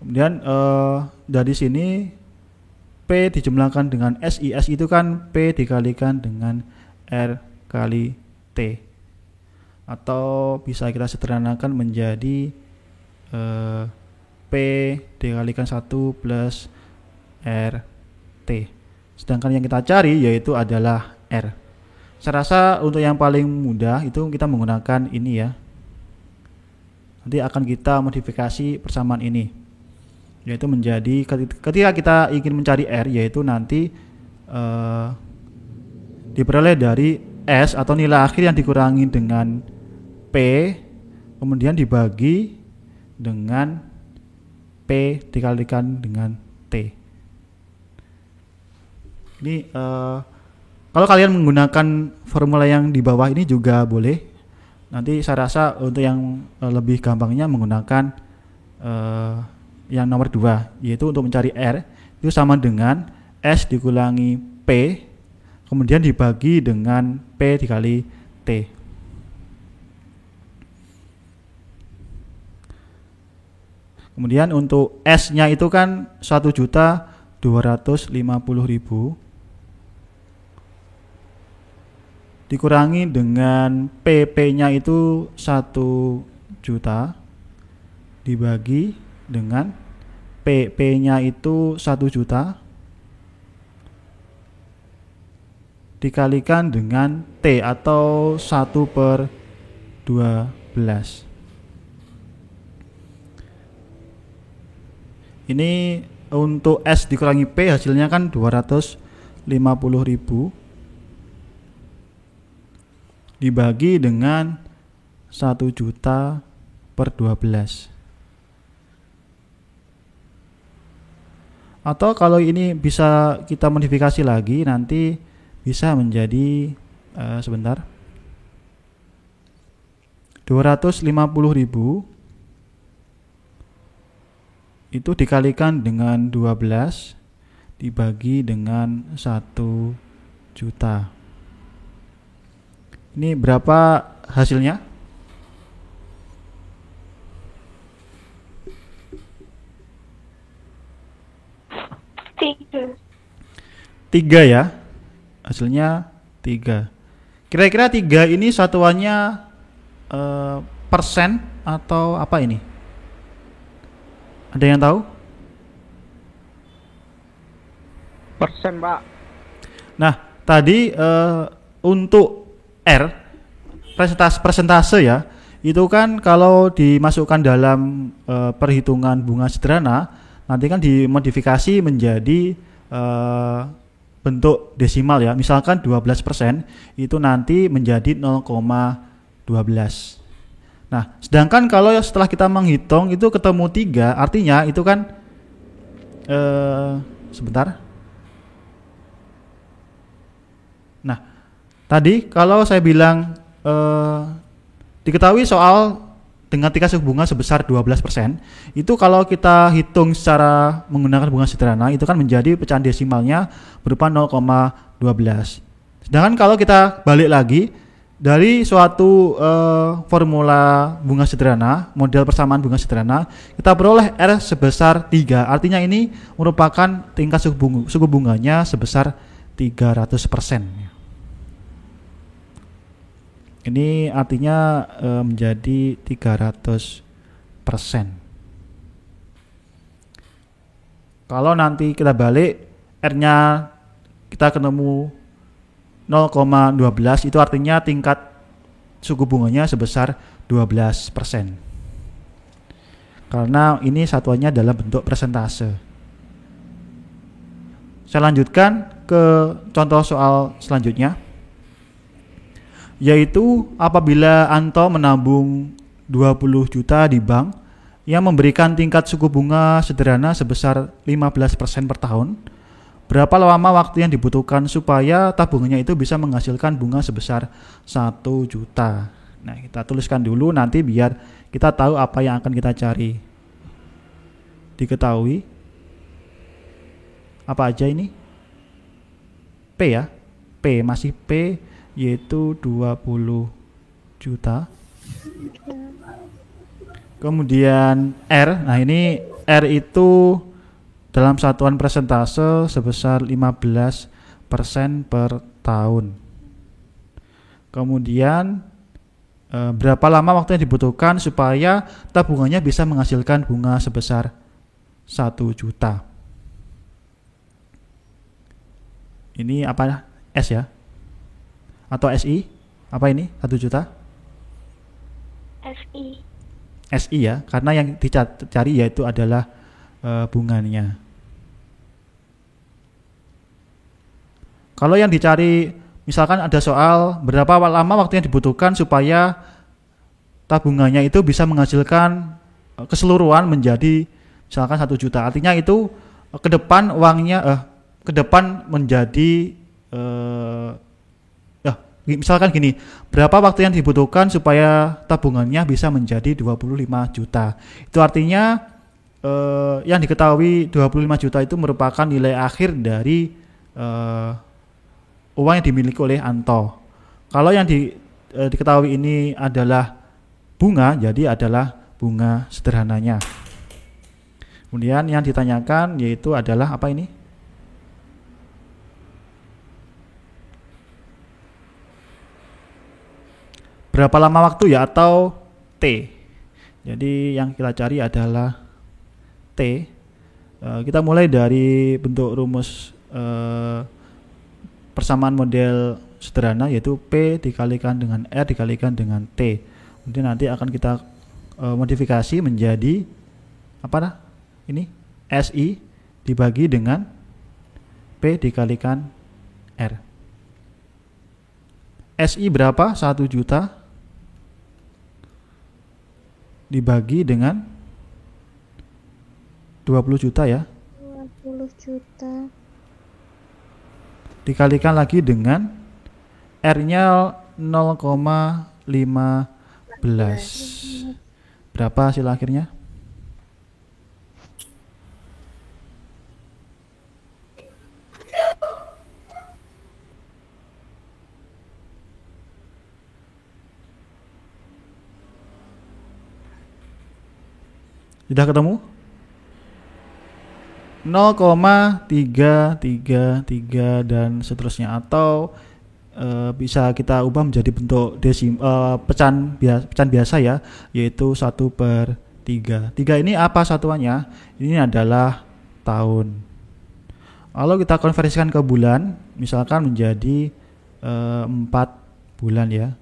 Kemudian dari sini P dijumlahkan dengan SI. S itu kan P dikalikan dengan R kali T, atau bisa kita sederhanakan menjadi P dikalikan 1 plus RT. Sedangkan yang kita cari yaitu adalah R. Saya rasa untuk yang paling mudah itu kita menggunakan ini ya. Nanti akan kita modifikasi persamaan ini, yaitu menjadi ketika kita ingin mencari R, yaitu nanti diperoleh dari S atau nilai akhir yang dikurangi dengan P, kemudian dibagi dengan P dikalikan dengan T. Ini kalau kalian menggunakan formula yang di bawah ini juga boleh. Nanti saya rasa untuk yang lebih gampangnya menggunakan yang nomor 2, yaitu untuk mencari R itu sama dengan S dikurangi P kemudian dibagi dengan P dikali T. Kemudian untuk S-nya itu kan 1.250.000 dikurangi dengan PP-nya itu 1 juta dibagi dengan PP-nya itu 1 juta dikalikan dengan T atau 1/12. Ini untuk S dikurangi P hasilnya kan 250.000 dibagi dengan 1 juta per 12. Atau kalau ini bisa kita modifikasi lagi, nanti bisa menjadi sebentar 250.000 itu dikalikan dengan 12 dibagi dengan 1 juta. Ini berapa hasilnya? Tiga ya. Hasilnya 3. Kira-kira 3 ini satuannya persen atau apa ini? Ada yang tahu? Persen, Pak. Nah, tadi untuk R persentase ya, itu kan kalau dimasukkan dalam perhitungan bunga sederhana, nanti kan dimodifikasi menjadi bentuk desimal ya. Misalkan 12% itu nanti menjadi 0,12. Nah, sedangkan kalau setelah kita menghitung itu ketemu 3, artinya itu kan sebentar. Nah, tadi kalau saya bilang diketahui soal dengan tingkat suku bunga sebesar 12%, itu kalau kita hitung secara menggunakan bunga sederhana itu kan menjadi pecahan desimalnya berupa 0,12. Sedangkan kalau kita balik lagi dari suatu formula bunga sederhana, model persamaan bunga sederhana, kita peroleh R sebesar 3. Artinya ini merupakan tingkat suku bunganya sebesar 300%. Ini artinya menjadi 300%. Kalau nanti kita balik R-nya kita ketemu 0,12, itu artinya tingkat suku bunganya sebesar 12%. Karena ini satuannya dalam bentuk persentase. Saya lanjutkan ke contoh soal selanjutnya, yaitu apabila Anto menabung 20 juta di bank yang memberikan tingkat suku bunga sederhana sebesar 15% per tahun, berapa lama waktu yang dibutuhkan supaya tabungannya itu bisa menghasilkan bunga sebesar 1 juta? Nah, kita tuliskan dulu nanti biar kita tahu apa yang akan kita cari. Diketahui apa aja ini? P ya, P masih P, yaitu 20 juta. Kemudian R, nah ini R itu dalam satuan persentase sebesar 15% per tahun. Kemudian berapa lama waktu yang dibutuhkan supaya tabungannya bisa menghasilkan bunga sebesar 1 juta. Ini apa? S ya? Atau SI? Apa ini? 1 juta? SI. SI ya, karena yang dicari yaitu adalah bunganya. Kalau yang dicari, misalkan ada soal berapa lama waktu yang dibutuhkan supaya tabungannya itu bisa menghasilkan keseluruhan menjadi misalkan 1 juta. Artinya itu ke depan uangnya ke depan menjadi misalkan gini, berapa waktu yang dibutuhkan supaya tabungannya bisa menjadi 25 juta. Itu artinya yang diketahui 25 juta itu merupakan nilai akhir dari uang yang dimiliki oleh Anto. Kalau yang diketahui ini adalah bunga, jadi adalah bunga sederhananya. Kemudian yang ditanyakan yaitu adalah apa ini? Berapa lama waktu ya, atau T. Jadi yang kita cari adalah T. Kita mulai dari bentuk rumus persamaan model sederhana, yaitu P dikalikan dengan R dikalikan dengan T. Kemudian nanti akan kita modifikasi menjadi apa? Ini SI dibagi dengan P dikalikan R. SI berapa? 1 juta dibagi dengan 20 juta ya. 20 juta. Dikalikan lagi dengan R-nya 0,15. Berapa hasil akhirnya? Sudah ketemu? 0,333 dan seterusnya, atau bisa kita ubah menjadi bentuk pecahan biasa ya, yaitu 1/3. 3 ini apa satuannya? Ini adalah tahun. Lalu kita konversikan ke bulan, misalkan menjadi 4 bulan ya.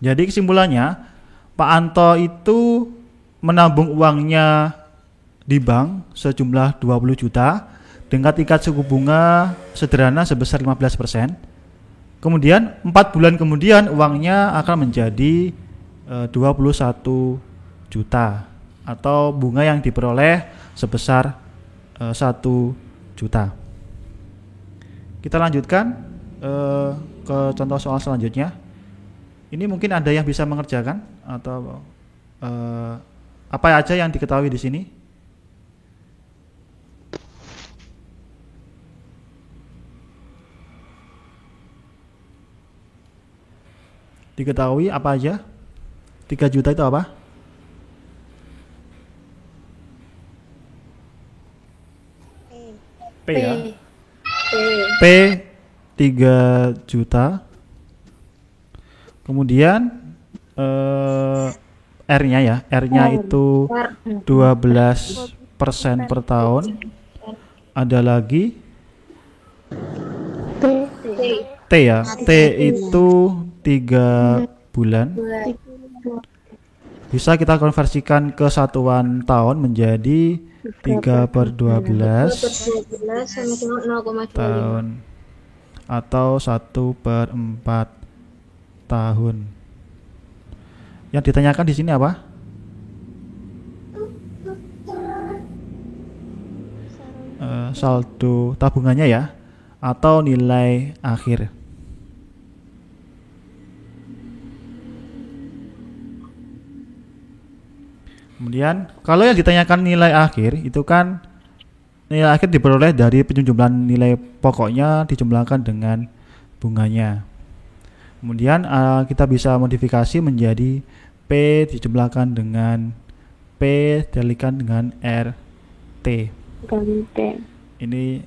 Jadi kesimpulannya, Pak Anto itu menabung uangnya di bank sejumlah 20 juta dengan tingkat suku bunga sederhana sebesar 15%. Kemudian 4 bulan kemudian uangnya akan menjadi 21 juta atau bunga yang diperoleh sebesar 1 juta. Kita lanjutkan ke contoh soal selanjutnya. Ini mungkin ada yang bisa mengerjakan atau apa aja yang diketahui di sini? Diketahui apa aja? 3 juta itu apa? P ya. P 3 juta. Kemudian R-nya ya. R-nya itu 12% per tahun. Ada lagi T ya. T itu 3 bulan. Bisa kita konversikan ke satuan tahun menjadi 3/12 tahun atau 1/4 tahun. Yang ditanyakan di sini apa? Saldo tabungannya ya, atau nilai akhir. Kemudian kalau yang ditanyakan nilai akhir itu kan nilai akhir diperoleh dari penjumlahan nilai pokoknya dijumlahkan dengan bunganya. Kemudian kita bisa modifikasi menjadi P dijumlahkan dengan P dikalikan dengan RT. Ini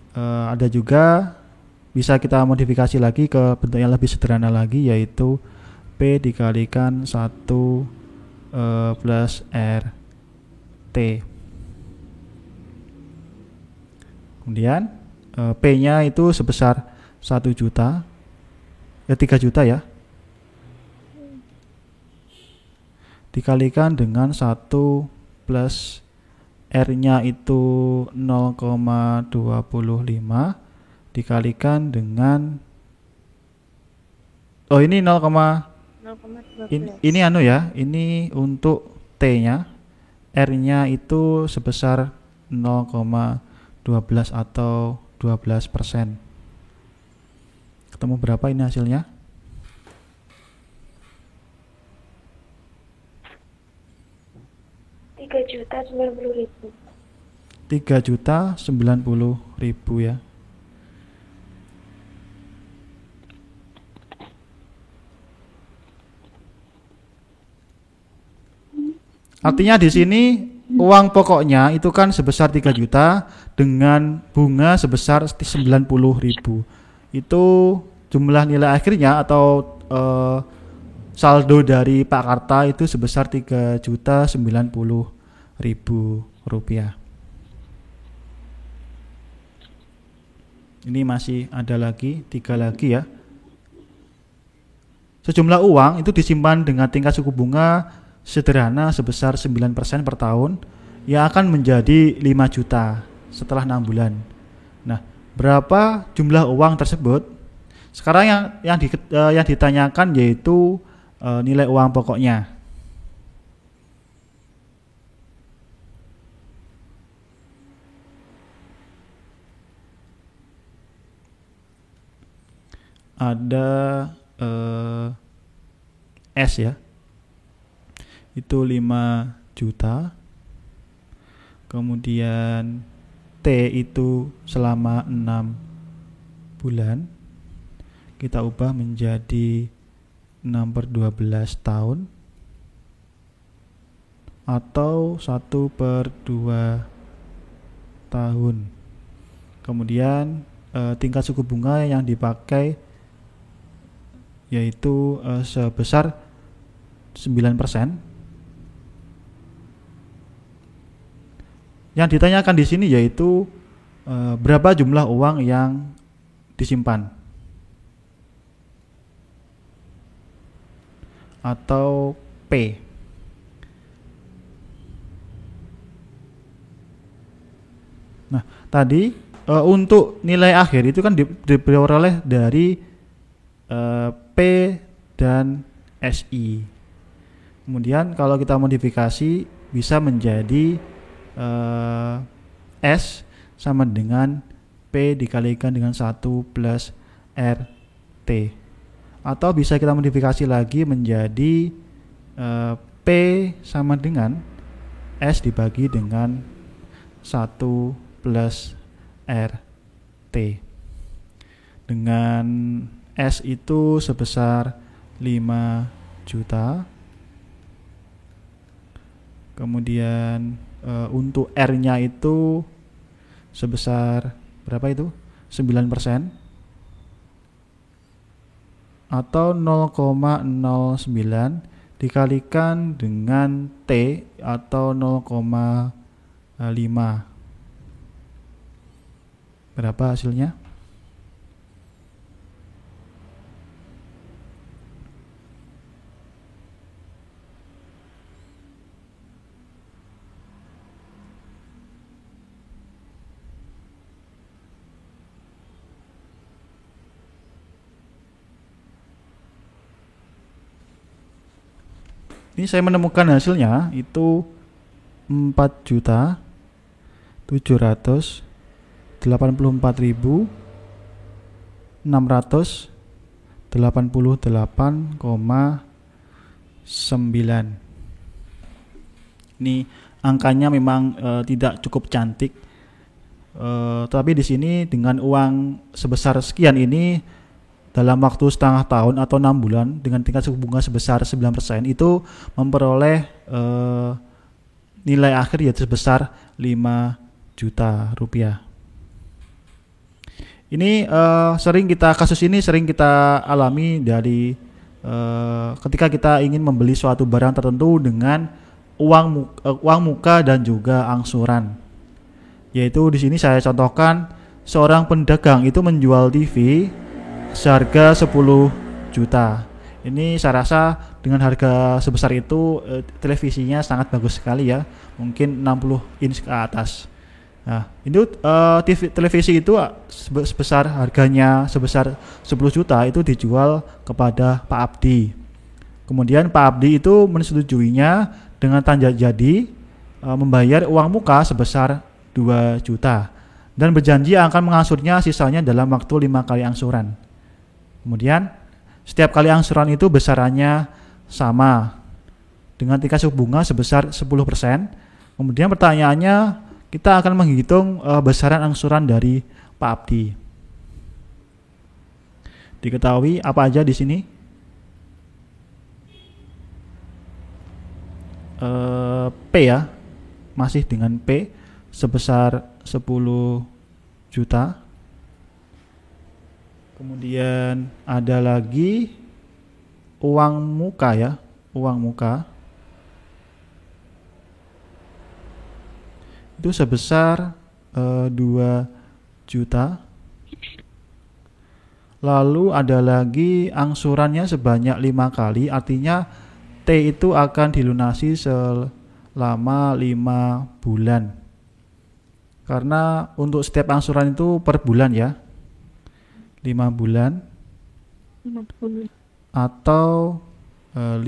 ada juga bisa kita modifikasi lagi ke bentuk yang lebih sederhana lagi, yaitu P dikalikan 1 plus RT. Kemudian P-nya itu sebesar 1 juta, 3 juta ya, dikalikan dengan 1 plus R-nya itu 0,25 dikalikan dengan ini 0,12. Ini anu ya, ini untuk T-nya, R-nya itu sebesar 0,12 atau 12%. Ketemu berapa ini hasilnya? Rp3.090.000. 3.090.000 ya. Artinya di sini uang pokoknya itu kan sebesar 3 juta dengan bunga sebesar 90.000. Itu jumlah nilai akhirnya atau saldo dari Pak Karta itu sebesar 3.090.000 rupiah. Ini masih ada lagi 3 lagi ya. Sejumlah uang itu disimpan dengan tingkat suku bunga sederhana sebesar 9% per tahun yang akan menjadi 5 juta setelah 6 bulan. Nah, berapa jumlah uang tersebut? Sekarang yang ditanyakan yaitu nilai uang pokoknya. Ada S ya, itu 5 juta. Kemudian T itu selama 6 bulan. Kita ubah menjadi 6/12 tahun atau 1/2 tahun. Kemudian tingkat suku bunga yang dipakai yaitu sebesar 9%. Yang ditanyakan di sini yaitu berapa jumlah uang yang disimpan atau P. Nah, tadi untuk nilai akhir itu kan diperoleh dari P dan SI. Kemudian kalau kita modifikasi bisa menjadi S sama dengan P dikalikan dengan 1 plus RT. Atau bisa kita modifikasi lagi menjadi P sama dengan S dibagi dengan 1 plus RT. Dengan S itu sebesar 5 juta. Kemudian untuk R-nya itu sebesar berapa itu? 9% atau 0,09 dikalikan dengan T atau 0,5. Berapa hasilnya? Ini saya menemukan hasilnya itu 4.684.688,9. Ini angkanya memang tidak cukup cantik. Tapi di sini dengan uang sebesar sekian ini dalam waktu setengah tahun atau 6 bulan dengan tingkat suku bunga sebesar 9% itu memperoleh nilai akhir yaitu sebesar 5 juta rupiah. Ini kasus ini sering kita alami dari ketika kita ingin membeli suatu barang tertentu dengan uang muka dan juga angsuran. Yaitu di sini saya contohkan seorang pedagang itu menjual TV seharga 10 juta. Ini saya rasa dengan harga sebesar itu televisinya sangat bagus sekali ya, mungkin 60 inch ke atas. Nah, itu televisi itu harganya sebesar 10 juta itu dijual kepada Pak Abdi. Kemudian Pak Abdi itu menyetujuinya dengan tanda jadi membayar uang muka sebesar 2 juta dan berjanji akan mengangsurnya sisanya dalam waktu 5 kali angsuran. Kemudian setiap kali angsuran itu besarannya sama dengan tingkat suku bunga sebesar 10%. Kemudian pertanyaannya, kita akan menghitung besaran angsuran dari Pak Abdi. Diketahui apa aja di sini? P ya, masih dengan P sebesar 10 juta. Kemudian ada lagi uang muka ya, uang muka itu sebesar 2 juta. Lalu ada lagi angsurannya sebanyak 5 kali, artinya T itu akan dilunasi selama 5 bulan. Karena untuk setiap angsuran itu per bulan ya, 5 bulan atau 5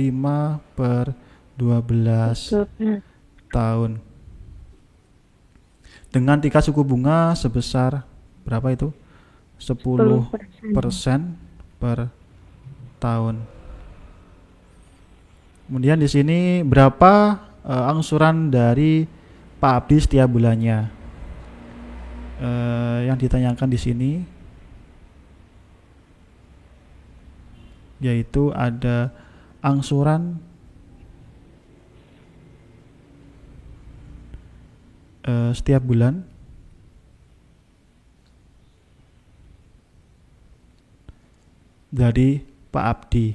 per 12 tahun dengan tingkat suku bunga sebesar berapa itu? 10% per tahun. Kemudian di sini berapa angsuran dari Pak Abdi setiap bulannya? Yang ditanyakan di sini yaitu ada angsuran setiap bulan dari Pak Abdi.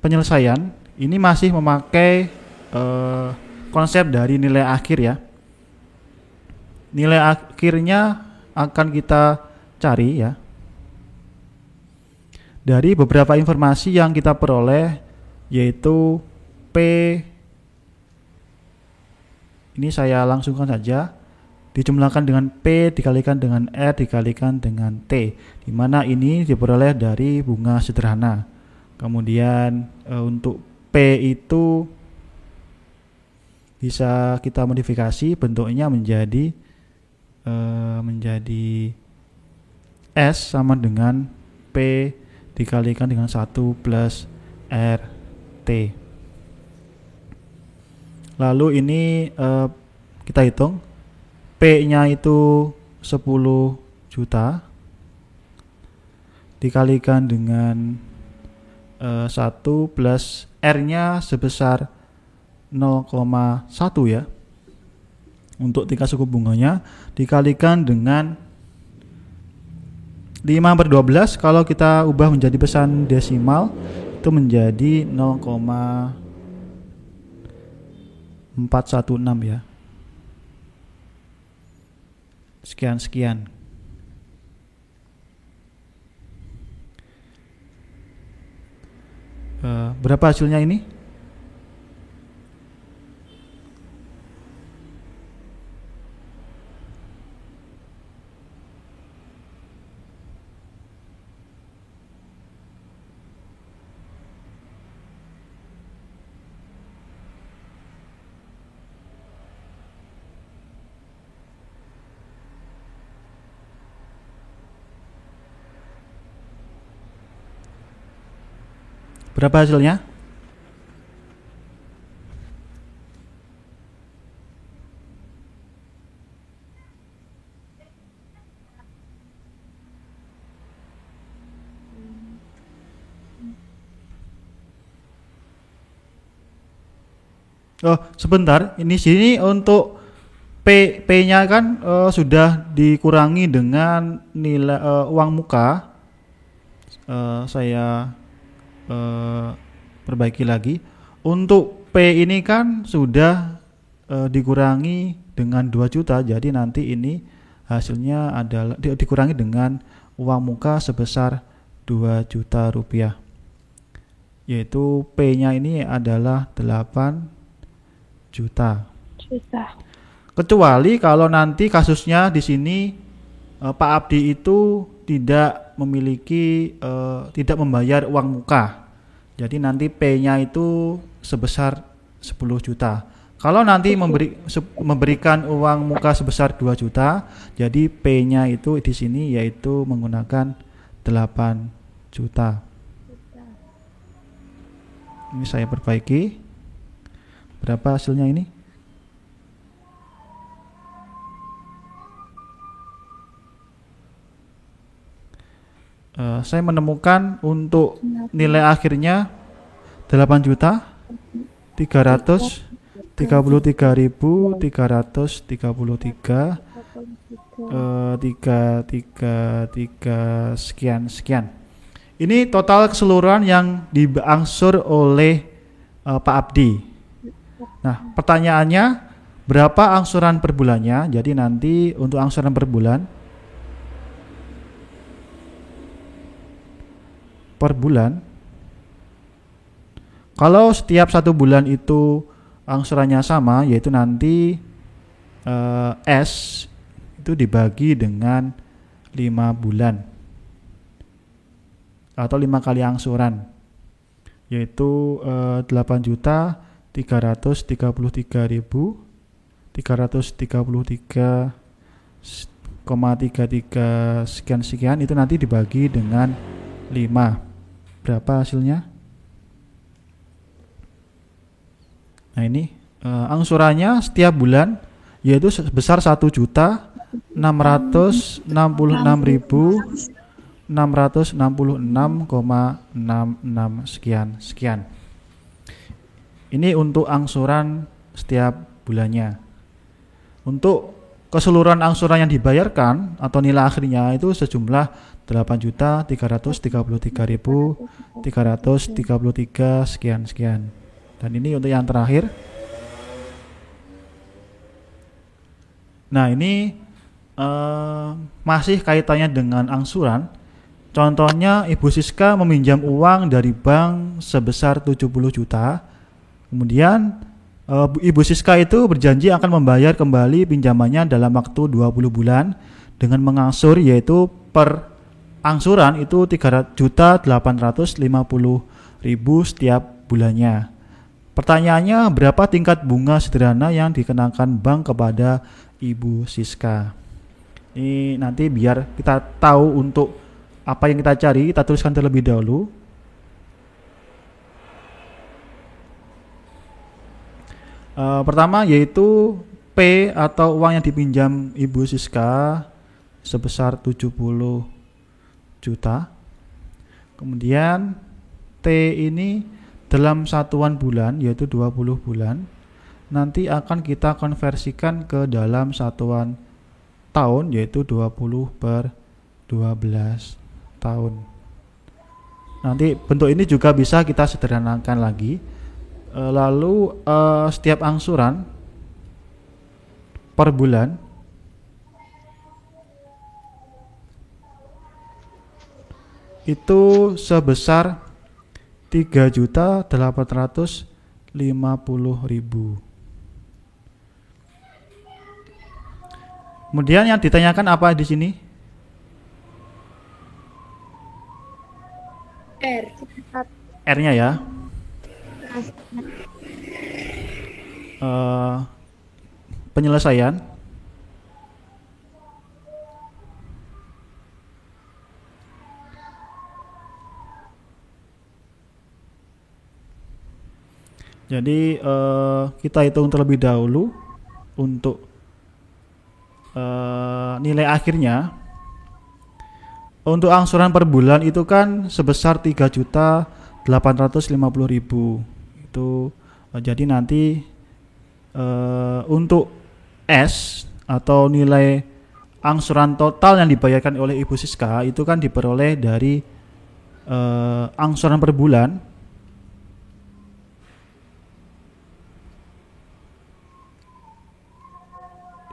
Penyelesaian ini masih memakai konsep dari nilai akhir ya. Nilai akhirnya akan kita cari ya dari beberapa informasi yang kita peroleh, yaitu P, ini saya langsungkan saja, dijumlahkan dengan P dikalikan dengan R dikalikan dengan T, di mana ini diperoleh dari bunga sederhana. Kemudian untuk P itu bisa kita modifikasi bentuknya menjadi S sama dengan P dikalikan dengan 1 plus RT. Lalu ini kita hitung P-nya itu 10 juta dikalikan dengan 1 plus R-nya sebesar 0,1 ya. Untuk tingkat suku bunganya dikalikan dengan 5/12, kalau kita ubah menjadi pesan desimal itu menjadi 0,416 ya. Sekian. Berapa hasilnya ini? Berapa hasilnya? Oh, sebentar. Ini sini untuk P-nya kan sudah dikurangi dengan nilai uang muka. Saya perbaiki lagi. Untuk P ini kan sudah dikurangi dengan 2 juta. Jadi nanti ini hasilnya adalah dikurangi dengan uang muka sebesar 2 juta rupiah. Yaitu P-nya ini adalah 8 juta. Kecuali kalau nanti kasusnya di sini Pak Abdi itu tidak memiliki tidak membayar uang muka. Jadi nanti P-nya itu sebesar 10 juta. Kalau nanti memberikan uang muka sebesar 2 juta, jadi P-nya itu di sini yaitu menggunakan 8 juta. Ini saya perbaiki. Berapa hasilnya ini? Saya menemukan untuk nilai akhirnya 8 juta 333.333 sekian. Ini total keseluruhan yang diangsur oleh Pak Abdi. Nah, pertanyaannya berapa angsuran per bulannya? Jadi nanti untuk angsuran per bulan kalau setiap 1 bulan itu angsurannya sama, yaitu nanti S itu dibagi dengan 5 bulan atau 5 kali angsuran, yaitu 8.333.333,33 sekian itu nanti dibagi dengan 5. Berapa hasilnya? Nah ini angsurannya setiap bulan yaitu sebesar 1.646.666,66 sekian. Ini untuk angsuran setiap bulannya. Untuk keseluruhan angsuran yang dibayarkan atau nilai akhirnya itu sejumlah 8.333.333 sekian. Dan ini untuk yang terakhir. Nah, ini masih kaitannya dengan angsuran. Contohnya Ibu Siska meminjam uang dari bank sebesar 70 juta. Kemudian Ibu Siska itu berjanji akan membayar kembali pinjamannya dalam waktu 20 bulan dengan mengangsur, yaitu per angsuran itu 3.850.000 setiap bulannya. Pertanyaannya, berapa tingkat bunga sederhana yang dikenakan bank kepada Ibu Siska? Ini nanti biar kita tahu untuk apa yang kita cari, kita tuliskan terlebih dahulu. Pertama yaitu P atau uang yang dipinjam Ibu Siska sebesar 70 juta. Kemudian T ini dalam satuan bulan yaitu 20 bulan. Nanti akan kita konversikan ke dalam satuan tahun yaitu 20 per 12 tahun. Nanti bentuk ini juga bisa kita sederhanakan lagi. Lalu setiap angsuran per bulan itu sebesar 3.850.000. Kemudian yang ditanyakan apa di sini? R-nya ya. Penyelesaian. Jadi kita hitung terlebih dahulu untuk nilai akhirnya. Untuk angsuran per bulan itu kan sebesar 3.850.000. Itu jadi nanti untuk S atau nilai angsuran total yang dibayarkan oleh Ibu Siska itu kan diperoleh dari angsuran per bulan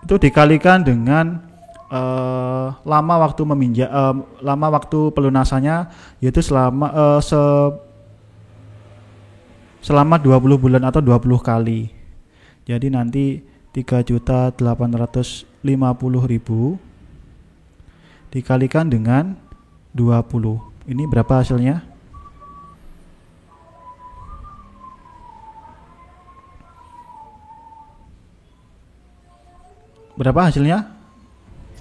itu dikalikan dengan lama waktu pelunasannya, yaitu selama 20 bulan atau 20 kali. Jadi nanti 3.850.000 dikalikan dengan 20. Ini berapa hasilnya? Berapa hasilnya?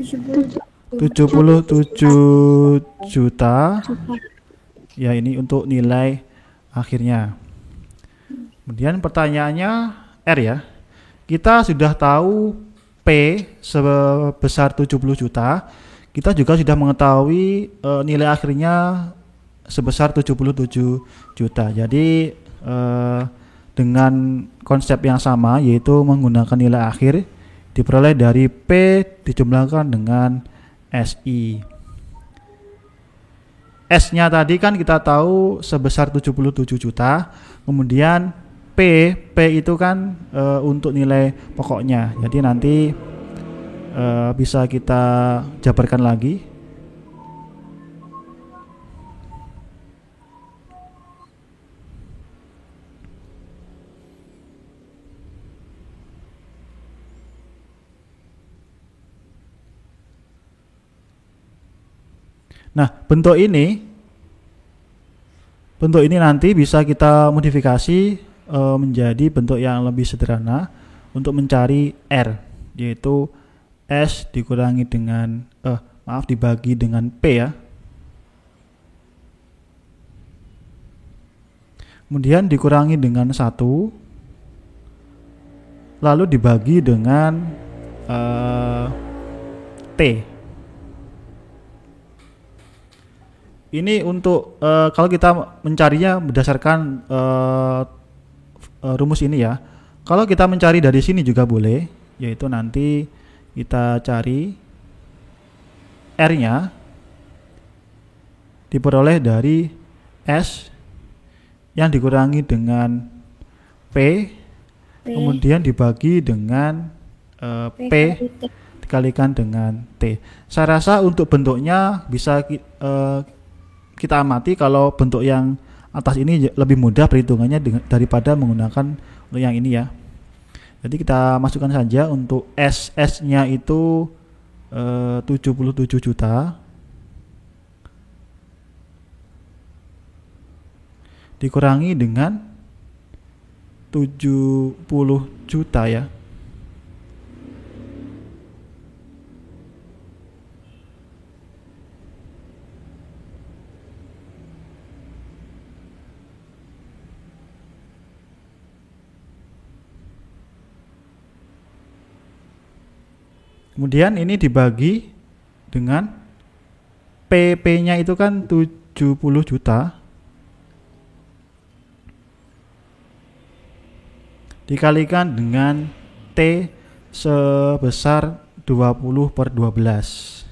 77 juta. Ya, ini untuk nilai akhirnya. Kemudian pertanyaannya R ya. Kita sudah tahu P sebesar 70 juta. Kita juga sudah mengetahui nilai akhirnya sebesar 77 juta. Jadi dengan konsep yang sama, yaitu menggunakan nilai akhir diperoleh dari P dijumlahkan dengan SI. S-nya tadi kan kita tahu sebesar 77 juta. Kemudian P itu kan untuk nilai pokoknya. Jadi nanti bisa kita jabarkan lagi. Nah, bentuk ini nanti bisa kita modifikasi menjadi bentuk yang lebih sederhana untuk mencari R, yaitu S dikurangi dengan dibagi dengan P ya. Kemudian dikurangi dengan 1, lalu dibagi dengan T. Ini untuk kalau kita mencarinya berdasarkan rumus ini ya. Kalau kita mencari dari sini juga boleh, yaitu nanti Kita cari R-nya diperoleh dari S yang dikurangi dengan P, kemudian dibagi dengan P dikalikan dengan T. Saya rasa untuk bentuknya bisa kita amati kalau bentuk yang atas ini lebih mudah perhitungannya daripada menggunakan untuk yang ini ya. Jadi kita masukkan saja untuk S-nya itu 77 juta dikurangi dengan 70 juta ya. Kemudian ini dibagi dengan PP-nya itu kan 70 juta dikalikan dengan T sebesar 20/12.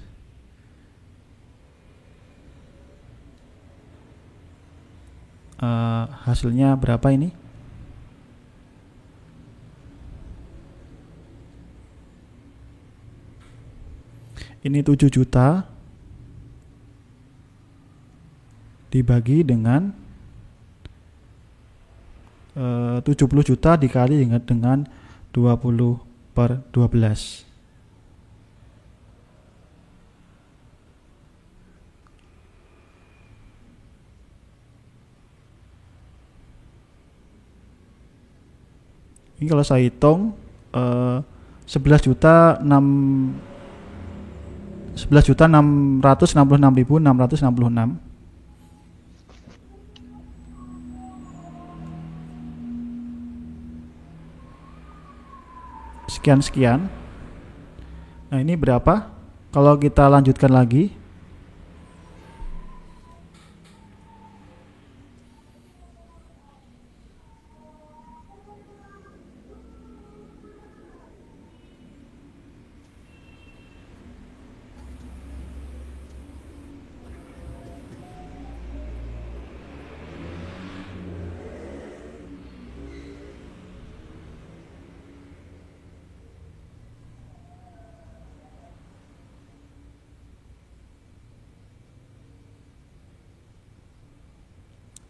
Hasilnya berapa ini? Ini 7 juta dibagi dengan 70 juta dikali dengan 20/12. Ini kalau saya hitung 11.666.666. Sekian. Nah, ini berapa? Kalau kita lanjutkan lagi.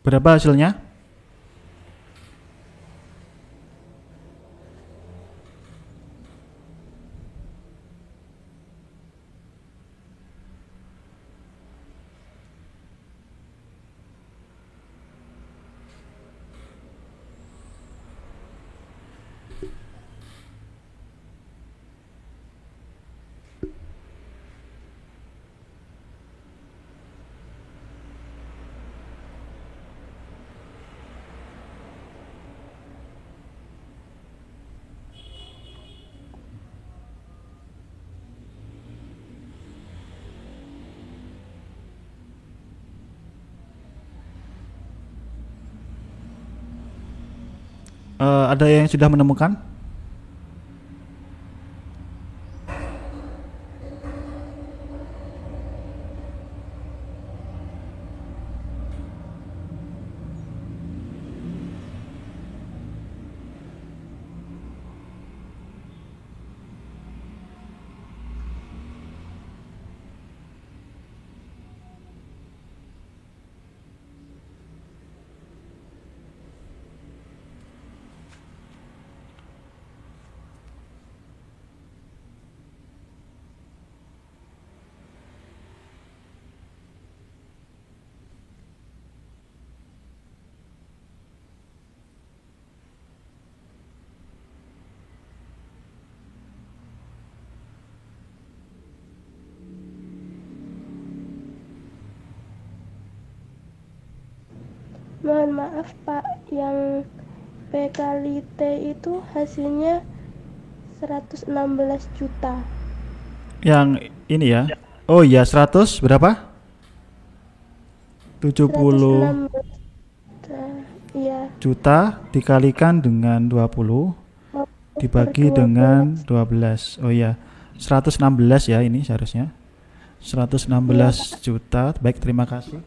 Berapa hasilnya? Ada yang sudah menemukan? Mohon maaf Pak, yang P kali T itu hasilnya 116 juta. Yang ini ya. Oh iya, 100 berapa? 70 Iya. juta dikalikan dengan 20 dibagi dengan 12. Oh iya. 116 ya ini seharusnya. 116 juta. Baik, terima kasih.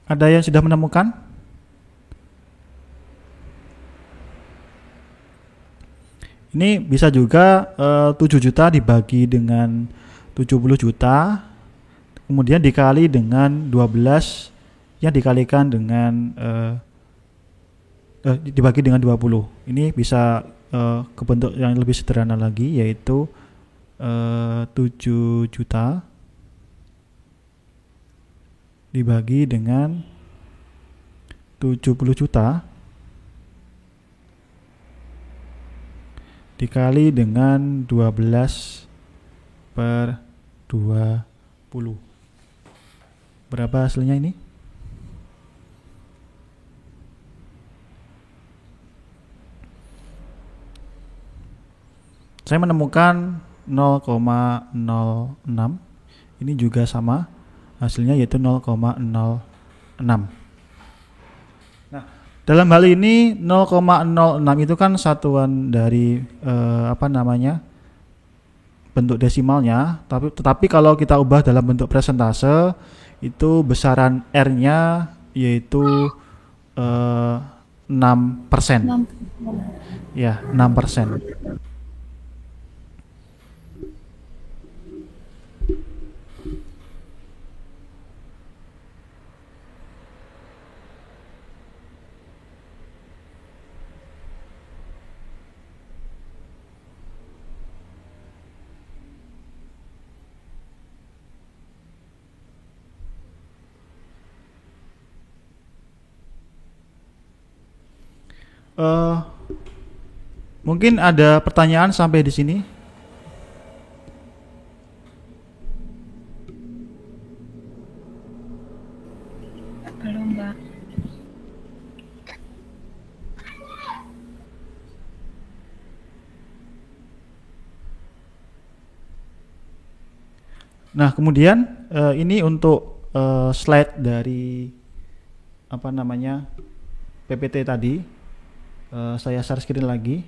Ada yang sudah menemukan? Ini bisa juga 7 juta dibagi dengan 70 juta, kemudian dikali dengan 12 yang dikalikan dengan dibagi dengan 20. Ini bisa ke bentuk yang lebih sederhana lagi, yaitu 7 juta dibagi dengan 70 juta dikali dengan 12 per 20. Berapa hasilnya ini? Saya menemukan 0,06. Ini juga sama hasilnya, yaitu 0,06. Nah, dalam hal ini 0,06 itu kan satuan dari bentuk desimalnya, tetapi kalau kita ubah dalam bentuk persentase itu besaran R-nya yaitu 6%. Ya, 6%. Mungkin ada pertanyaan sampai di sini. Belum, Mbak. Nah, kemudian ini untuk slide dari PPT tadi. Saya share screen lagi.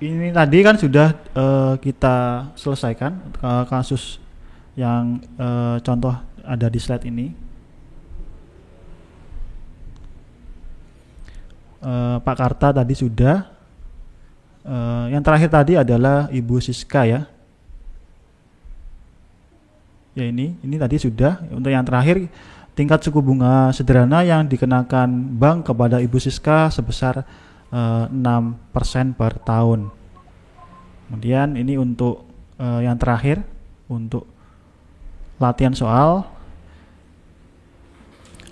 Ini tadi kan sudah kita selesaikan kasus yang contoh ada di slide ini. Pak Karta tadi sudah. Yang terakhir tadi adalah Ibu Siska ya. Ya ini tadi sudah. Untuk yang terakhir, tingkat suku bunga sederhana yang dikenakan bank kepada Ibu Siska sebesar 6% per tahun. Kemudian ini untuk yang terakhir, untuk latihan soal.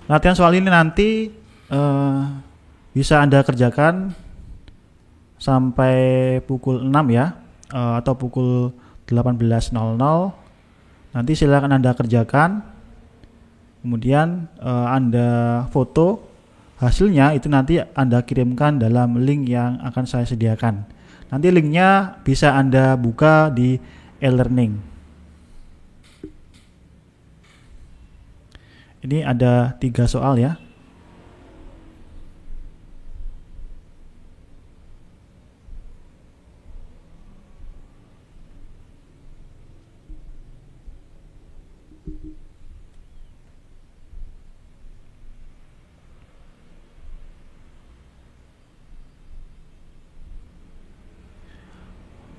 Latihan soal ini nanti bisa Anda kerjakan sampai pukul 6 ya, atau pukul 18.00. Nanti silakan Anda kerjakan. Kemudian Anda foto hasilnya itu nanti Anda kirimkan dalam link yang akan saya sediakan. Nanti linknya bisa Anda buka di e-learning. Ini ada 3 soal ya.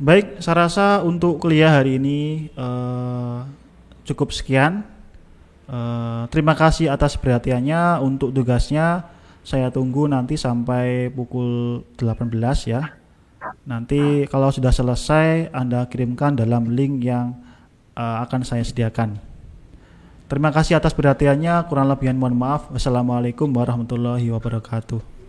Baik, saya rasa untuk kuliah hari ini cukup sekian. Terima kasih atas perhatiannya. Untuk tugasnya saya tunggu nanti sampai pukul 18 ya. Nanti kalau sudah selesai Anda kirimkan dalam link yang akan saya sediakan. Terima kasih atas perhatiannya. Kurang lebihnya mohon maaf. Wassalamualaikum warahmatullahi wabarakatuh.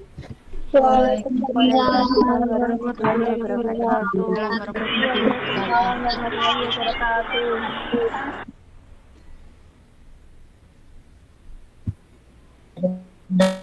Waalaikumsalam warahmatullahi wabarakatuh.